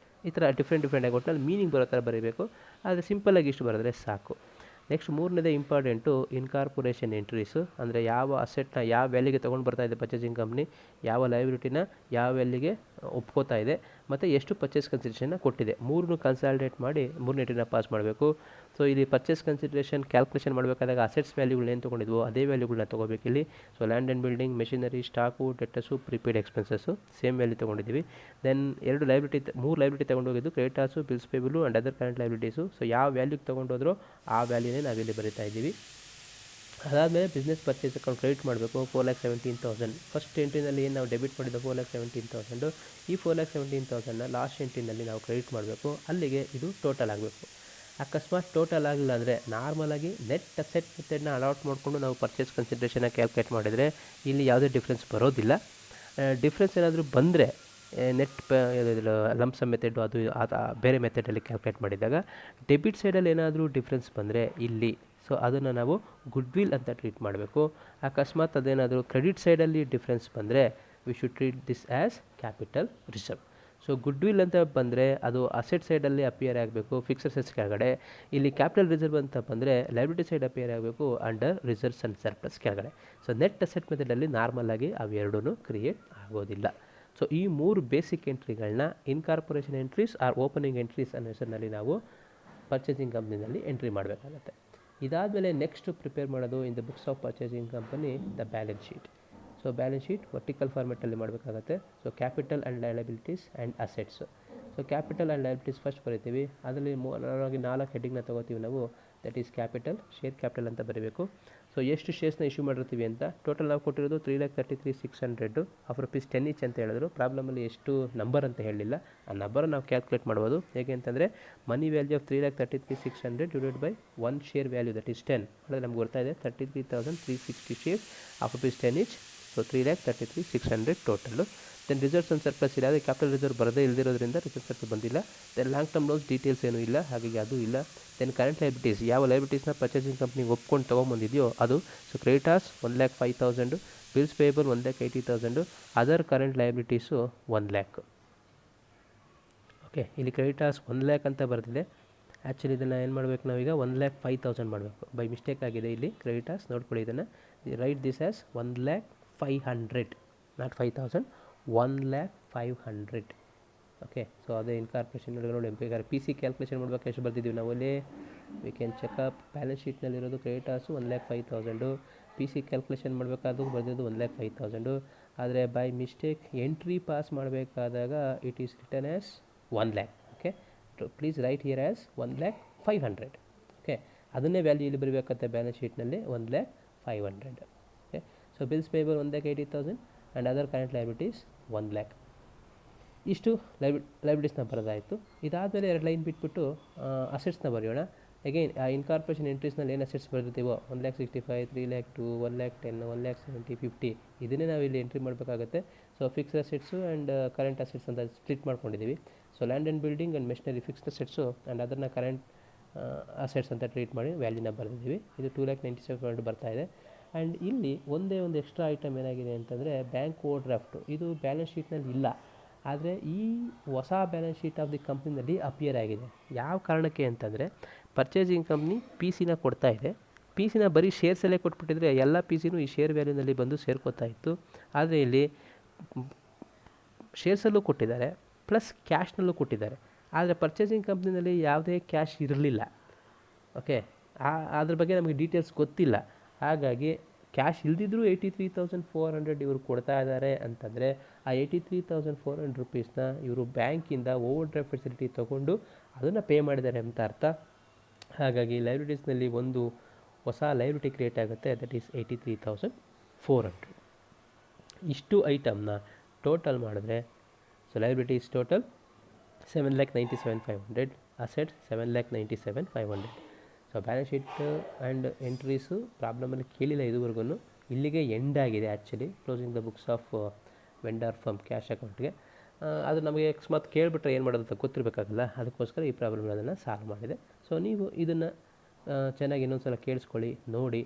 ಈ ಥರ different ಅಕೌಂಟ್ನಲ್ಲಿ meaning ಬರೋ ಥರ ಬರೀಬೇಕು. ಆದರೆ ಸಿಂಪಲ್ಲಾಗಿ ಇಷ್ಟು ಬರೆದ್ರೆ ಸಾಕು. ನೆಕ್ಸ್ಟ್ ಮೂರನೇದೇ ಇಂಪಾರ್ಟೆಂಟು ಇನ್ಕಾರ್ಪೊರೇಷನ್ ಎಂಟ್ರೀಸು, ಅಂದರೆ ಯಾವ ಅಸೆಟ್ನ ಯಾವ ವ್ಯಾಲ್ಯೂಗೆ ತೊಗೊಂಡು ಬರ್ತಾ ಇದೆ ಪರ್ಚೇಸಿಂಗ್ ಕಂಪ್ನಿ, ಯಾವ ಲಯಬಿಲಿಟಿನ ಯಾವ ವ್ಯಾಲ್ಯೂಗೆ ಒಪ್ಕೋತಾ ಇದೆ, ಮತ್ತು ಎಷ್ಟು ಪರ್ಚೇಸ್ ಕನ್ಸಿಡರೇಷನ್ನ ಕೊಟ್ಟಿದೆ, ಮೂರನ್ನು ಕನ್ಸಾಲಿಡೇಟ್ ಮಾಡಿ ಮೂರನೇ ಎಂಟ್ರಿನ ಪಾಸ್ ಮಾಡಬೇಕು. ಸೊ ಇಲ್ಲಿ ಪರ್ಚೇಸ್ ಕನ್ಸಿಡರೇಷನ್ ಕ್ಯಾಲ್ಕುಲೇಷನ್ ಮಾಡಬೇಕಾದಾಗ ಅಸೆಟ್ಸ್ ವ್ಯಾಲ್ಯೂಗಳನ್ನ ಏನು ತೊಗೊಂಡಿದ್ವೋ ಅದೇ ವ್ಯಾಲ್ಯೂಗಳನ್ನ ತೊಗೋಬೇಕಿಲ್ಲಿ. So land and building, machinery, stock, debtors, prepaid expenses same value ತೊಗೊಂಡಿದ್ದೀವಿ. ದೆನ್ ಮೂರು ಲೈಬಿಲಿಟಿ ತೊಗೊಂಡೋಗಿದ್ದು creditors, bills payable and other current liabilities. So ಯಾವ ವ್ಯಾಲ್ಯೂಗೆ ತೊಗೊಂಡೋದ್ರೋ ಆ ವ್ಯಾಲ್ಯೂನೇ ನಾವಿಲ್ಲಿ ಬರೀತಾ ಇದ್ದೀವಿ. ಅದಾದಮೇಲೆ ಬಿಸ್ನೆಸ್ ಪರ್ಚೇಸ್ ಅಕೌಂಟ್ ಕ್ರೆಡಿಟ್ ಮಾಡಬೇಕು 4,17,000. ಫಸ್ಟ್ ಎಂಟ್ರಿನಲ್ಲಿ ಏನು ನಾವು ಡೆಬಿಟ್ ಮಾಡಿದ್ದು 4,17,000, ಈ 4,17,000ನ ಲಾಸ್ಟ್ ಎಂಟ್ರಿನಲ್ಲಿ ನಾವು ಕ್ರೆಡಿಟ್ ಮಾಡಬೇಕು. ಅಲ್ಲಿಗೆ ಇದು ಟೋಟಲ್ ಆಗಬೇಕು. ಅಕಸ್ಮಾತ್ ಟೋಟಲ್ ಆಗಲಿಲ್ಲ ಅಂದರೆ ನಾರ್ಮಲಾಗಿ ನೆಟ್ ಅಸೆಟ್ ಮೆಥಡ್ನ ಅಡಾಪ್ಟ್ ಮಾಡಿಕೊಂಡು ನಾವು ಪರ್ಚೇಸ್ ಕನ್ಸಿಡರೇಷನ್ನ ಕ್ಯಾಲ್ಕುಲೇಟ್ ಮಾಡಿದರೆ ಇಲ್ಲಿ ಯಾವುದೇ ಡಿಫ್ರೆನ್ಸ್ ಬರೋದಿಲ್ಲ. ಡಿಫ್ರೆನ್ಸ್ ಏನಾದರೂ ಬಂದರೆ ನೆಟ್ ಲಂಪ್ಸಮ್ ಮೆಥಡು ಅದು ಬೇರೆ ಮೆಥಡಲ್ಲಿ ಕ್ಯಾಲ್ಕುಲೇಟ್ ಮಾಡಿದಾಗ ಡೆಬಿಟ್ ಸೈಡಲ್ಲಿ ಏನಾದರೂ ಡಿಫ್ರೆನ್ಸ್ ಬಂದರೆ ಇಲ್ಲಿ ಸೊ ಅದನ್ನು ನಾವು ಗುಡ್ವಿಲ್ ಅಂತ ಟ್ರೀಟ್ ಮಾಡಬೇಕು. ಅಕಸ್ಮಾತ್ ಅದೇನಾದರೂ ಕ್ರೆಡಿಟ್ ಸೈಡಲ್ಲಿ ಡಿಫ್ರೆನ್ಸ್ ಬಂದರೆ we should treat this as capital reserve. So goodwill ಅಂತ ಬಂದರೆ ಅದು ಅಸೆಟ್ ಸೈಡಲ್ಲಿ ಅಪಿಯರ್ ಆಗಬೇಕು ಫಿಕ್ಸ್ಡ್ ಅಸೆಟ್ಸ್ ಕೆಳಗಡೆ. ಇಲ್ಲಿ ಕ್ಯಾಪಿಟಲ್ ರಿಸರ್ವ್ ಅಂತ ಬಂದರೆ ಲಯಬಿಲಿಟಿ ಸೈಡ್ ಅಪಿಯರ್ ಆಗಬೇಕು ಅಂಡರ್ ರಿಸರ್ವ್ಸ್ ಆ್ಯಂಡ್ ಸರ್ಪ್ಲಸ್ ಕೆಳಗಡೆ. ಸೊ ನೆಟ್ ಅಸೆಟ್ ಮೆಥಡಲ್ಲಿ ನಾರ್ಮಲಾಗಿ ಅವೆರಡೂ ಕ್ರಿಯೇಟ್ ಆಗೋದಿಲ್ಲ. ಸೊ ಈ ಮೂರು ಬೇಸಿಕ್ ಎಂಟ್ರಿಗಳನ್ನ incorporation entries or opening entries ಅನ್ನೋ ಹೆಸರಿನಲ್ಲಿ ನಾವು ಪರ್ಚೇಸಿಂಗ್ ಕಂಪ್ನಿನಲ್ಲಿ ಎಂಟ್ರಿ ಮಾಡಬೇಕಾಗತ್ತೆ. ಇದಾದಮೇಲೆ ನೆಕ್ಸ್ಟ್ ಪ್ರಿಪೇರ್ ಮಾಡೋದು in the books of purchasing company the balance sheet. So balance sheet vertical ಫಾರ್ಮೆಟಲ್ಲಿ ಮಾಡಬೇಕಾಗತ್ತೆ. So capital and liabilities and assets. So capital and liabilities first ಬರೀತೀವಿ. ಅದರಲ್ಲಿ 4 ಹೆಡ್ಡಿಂಗ್ನ ತೊಗೋತೀವಿ ನಾವು. That is capital, share capital ಅಂತ ಬರೀಬೇಕು. ಸೊ ಎಷ್ಟು ಶೇರ್ಸ್ನ ಇಶ್ಯೂ ಮಾಡಿರ್ತೀವಿ ಅಂತ ಟೋಟಲ್ ನಾವು ಕೊಟ್ಟಿರೋದು 3,33,600 ಆಫ್ ₹10 ಈಚ್ ಅಂತ ಹೇಳಿದ್ರು. ಪ್ರಾಬ್ಲಮಲ್ಲಿ ಎಷ್ಟು ನಂಬರ್ ಅಂತ ಹೇಳಲಿಲ್ಲ, ಆ ನಂಬರ್ ನಾವು ಕ್ಯಾಲ್ಕುಲೇಟ್ ಮಾಡ್ಬೋದು. ಹೇಗೆ ಅಂತಂದರೆ money value of 3,33,600 divided by 1 share value that is 10. ಅಂದರೆ ನಮ್ಗೆ ಗೊತ್ತಾ ಇದೆ 33,360 shares of ₹10 each. So 3,33,600 total. Then reserves and surplus ಇಲ್ಲ, ಅದೇ ಕ್ಯಾಪಿಟಲ್ ರಿಸರ್ವ್ ಬರದೇ ಇಲ್ದಿರೋದ್ರಿಂದ ರಿಸರ್ವ್ ಸರ್ಪ್ಲಸ್ ಬಂದಿಲ್ಲ. Then long term loans details ಏನೂ ಇಲ್ಲ, ಹಾಗಾಗಿ ಅದು ಇಲ್ಲ. ದೆನ್ ಕರೆಂಟ್ ಲಯಬಿಲಿಟೀಸ್, ಯಾವ ಲಯಬಿಲಿಟೀಸ್ನ ಪರ್ಚೇಸಿಂಗ್ ಕಂಪ್ನಿಗೆ ಒಪ್ಕೊಂಡು ತೊಗೊಂಬಂದಿದೆಯೋ ಅದು. So creditors 1,05,000, bills payable 1,80,000, other current liabilities 1,00,000. Okay, ಇಲ್ಲಿ ಕ್ರೆಡಿಟಾರ್ಸ್ 1,00,000 ಅಂತ ಬರೆದಿದೆ. ಆ್ಯಕ್ಚುಲಿ ಇದನ್ನು ಏನು ಮಾಡಬೇಕು ನಾವೀಗ 1,05,000 ಮಾಡಬೇಕು. ಬೈ ಮಿಸ್ಟೇಕ್ ಆಗಿದೆ ಇಲ್ಲಿ ಕ್ರೆಡಿಟಾರ್ಸ್, ನೋಡ್ಕೊಳ್ಳಿ ಇದನ್ನು. Write this as 1,05,000, not 5,000, 1,05,000. Okay, so ಅದೇ ಇನ್ಕಾರ್ಪೊರೇಷನ್ ನೋಡಿ ಬೇಕಾದ್ರೆ ಪಿ ಸಿ ಕ್ಯಾಲ್ಕುಲೇಷನ್ ಮಾಡ್ಬೇಕು. ಎಷ್ಟು ಬರ್ತಿದ್ದೀವಿ ನಾವು ಅಲ್ಲಿ ವಿ ಕ್ಯಾನ್ ಚೆಕಪ್. ಬ್ಯಾಲೆನ್ಸ್ ಶೀಟ್ನಲ್ಲಿರೋದು ಕ್ರೆಡಿಟಾರ್ಸು 1,05,000, ಪಿ ಸಿ ಕ್ಯಾಲ್ಕುಲೇಷನ್ ಮಾಡಬೇಕಾದ್ರೂ ಬರ್ದಿದ್ದು 1,05,000. ಆದರೆ ಬೈ ಮಿಸ್ಟೇಕ್ ಎಂಟ್ರಿ ಪಾಸ್ ಮಾಡಬೇಕಾದಾಗ it is written as 1,00,000. Okay, please write here as 1,05,000. Okay, ಅದನ್ನೇ ವ್ಯಾಲ್ಯೂ ಇಲ್ಲಿ ಬರಬೇಕಂತೆ ಬ್ಯಾಲೆನ್ಸ್ ಶೀಟ್ನಲ್ಲಿ 1,05,000. Okay, so bills payable 1,80,000 and other current liabilities 1,00,000. ಇಷ್ಟು ಲಯಬಿಲಿಟೀಸ್ನ ಬರೋದಾಯಿತು. ಇದಾದಮೇಲೆ 2 ಲೈನ್ ಬಿಟ್ಬಿಟ್ಟು ಅಸೆಟ್ಸ್ನ ಬರೆಯೋಣ. ಅಗೈನ್ ಇನ್ಕಾರ್ಪೊರೇಷನ್ ಎಂಟ್ರೀಸ್ನಲ್ಲಿ ಏನು ಅಸೆಟ್ಸ್ ಬರೆದಿರ್ತೀವೋ 1,65,000, 3,02,000, 1,10,000, 1,70,000, 50 ಇದನ್ನೇ ನಾವು ಇಲ್ಲಿ ಎಂಟ್ರಿ ಮಾಡಬೇಕಾಗುತ್ತೆ. So fixed assets and current assets ಅಂತ ಸ್ಪ್ಲಿಟ್ ಮಾಡ್ಕೊಂಡಿದ್ದೀವಿ. So land and building and machinery fixed assets and ಅದನ್ನು ಕರೆಂಟ್ ಅಸೆಟ್ಸ್ ಅಂತ ಟ್ರೀಟ್ ಮಾಡಿ ವ್ಯಾಲ್ಯೂನ ಬರೆದಿದ್ದೀವಿ. ಇದು 2,97,000 ಬರ್ತಾ ಇದೆ. ಆ್ಯಂಡ್ ಇಲ್ಲಿ ಒಂದೇ ಒಂದು ಎಕ್ಸ್ಟ್ರಾ ಐಟಮ್ ಏನಾಗಿದೆ ಅಂತಂದರೆ ಬ್ಯಾಂಕ್ ಓವರ್ ಡ್ರಾಫ್ಟು. ಇದು ಬ್ಯಾಲೆನ್ಸ್ ಶೀಟ್ನಲ್ಲಿ ಇಲ್ಲ, ಆದರೆ ಈ ಹೊಸ ಬ್ಯಾಲೆನ್ಸ್ ಶೀಟ್ ಆಫ್ ದಿ ಕಂಪ್ನಿನಲ್ಲಿ ಅಪಿಯರ್ ಆಗಿದೆ. ಯಾವ ಕಾರಣಕ್ಕೆ ಅಂತಂದರೆ ಪರ್ಚೇಸಿಂಗ್ ಕಂಪ್ನಿ ಪಿ ಸಿನ ಕೊಡ್ತಾ ಇದೆ. ಪಿ ಸಿನ ಬರೀ ಶೇರ್ಸಲ್ಲೇ ಕೊಟ್ಬಿಟ್ಟಿದ್ರೆ ಎಲ್ಲ ಪಿ ಸಿನೂ ಈ ಶೇರ್ ವ್ಯಾಲ್ಯೂನಲ್ಲಿ ಬಂದು ಸೇರ್ಕೋತಾ ಇತ್ತು. ಆದರೆ ಇಲ್ಲಿ ಶೇರ್ಸಲ್ಲೂ ಕೊಟ್ಟಿದ್ದಾರೆ ಪ್ಲಸ್ ಕ್ಯಾಶ್ನಲ್ಲೂ ಕೊಟ್ಟಿದ್ದಾರೆ. ಆದರೆ ಪರ್ಚೇಸಿಂಗ್ ಕಂಪ್ನಿನಲ್ಲಿ ಯಾವುದೇ ಕ್ಯಾಶ್ ಇರಲಿಲ್ಲ. ಓಕೆ, ಅದ್ರ ಬಗ್ಗೆ ನಮಗೆ ಡೀಟೇಲ್ಸ್ ಗೊತ್ತಿಲ್ಲ. ಹಾಗಾಗಿ ಕ್ಯಾಶ್ ಇಲ್ದಿದ್ರೂ 83,400 ಇವರು ಕೊಡ್ತಾ ಇದ್ದಾರೆ ಅಂತಂದರೆ ಆ 83,400 ರೂಪೀಸ್ನ ಇವರು ಬ್ಯಾಂಕಿಂದ ಓವರ್ ಡ್ರಾಫ್ಟ್ ಫೆಸಿಲಿಟಿ ತೊಗೊಂಡು ಅದನ್ನು ಪೇ ಮಾಡಿದ್ದಾರೆ ಅಂತ ಅರ್ಥ. ಹಾಗಾಗಿ ಲಯಬಿಲಿಟೀಸ್ನಲ್ಲಿ ಒಂದು ಹೊಸ ಲಯಬಿಲಿಟಿ ಕ್ರಿಯೇಟ್ ಆಗುತ್ತೆ, ದಟ್ ಈಸ್ 83,400. ಇಷ್ಟು ಐಟಮ್ನ ಟೋಟಲ್ ಮಾಡಿದ್ರೆ so liabilities total 7,97,500, assets 7,97,500. So balance sheet and entries ಪ್ರಾಬ್ಲಮಲ್ಲಿ ಕೇಳಿಲ್ಲ ಇದುವರೆಗೂ. ಇಲ್ಲಿಗೆ ಎಂಡ್ ಆಗಿದೆ actually closing the books of vendor from cash ಅಕೌಂಟ್ಗೆ. ಅದು ನಮಗೆ ಅಕಸ್ಮಾತ್ ಕೇಳಿಬಿಟ್ರೆ ಏನು ಮಾಡೋದು ಅಂತ ಗೊತ್ತಿರಬೇಕಾಗಲ್ಲ, ಅದಕ್ಕೋಸ್ಕರ ಈ ಪ್ರಾಬ್ಲಮ್ನ ಅದನ್ನು ಸಾಲ್ವ್ ಮಾಡಿದೆ. ಸೊ ನೀವು ಇದನ್ನು ಚೆನ್ನಾಗಿ ಇನ್ನೊಂದು ಸಲ ಕೇಳಿಸ್ಕೊಳ್ಳಿ, ನೋಡಿ,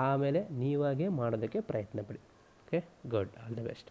ಆಮೇಲೆ ನೀವಾಗೇ ಮಾಡೋದಕ್ಕೆ ಪ್ರಯತ್ನ ಪಡಿ. Okay, good, all the best.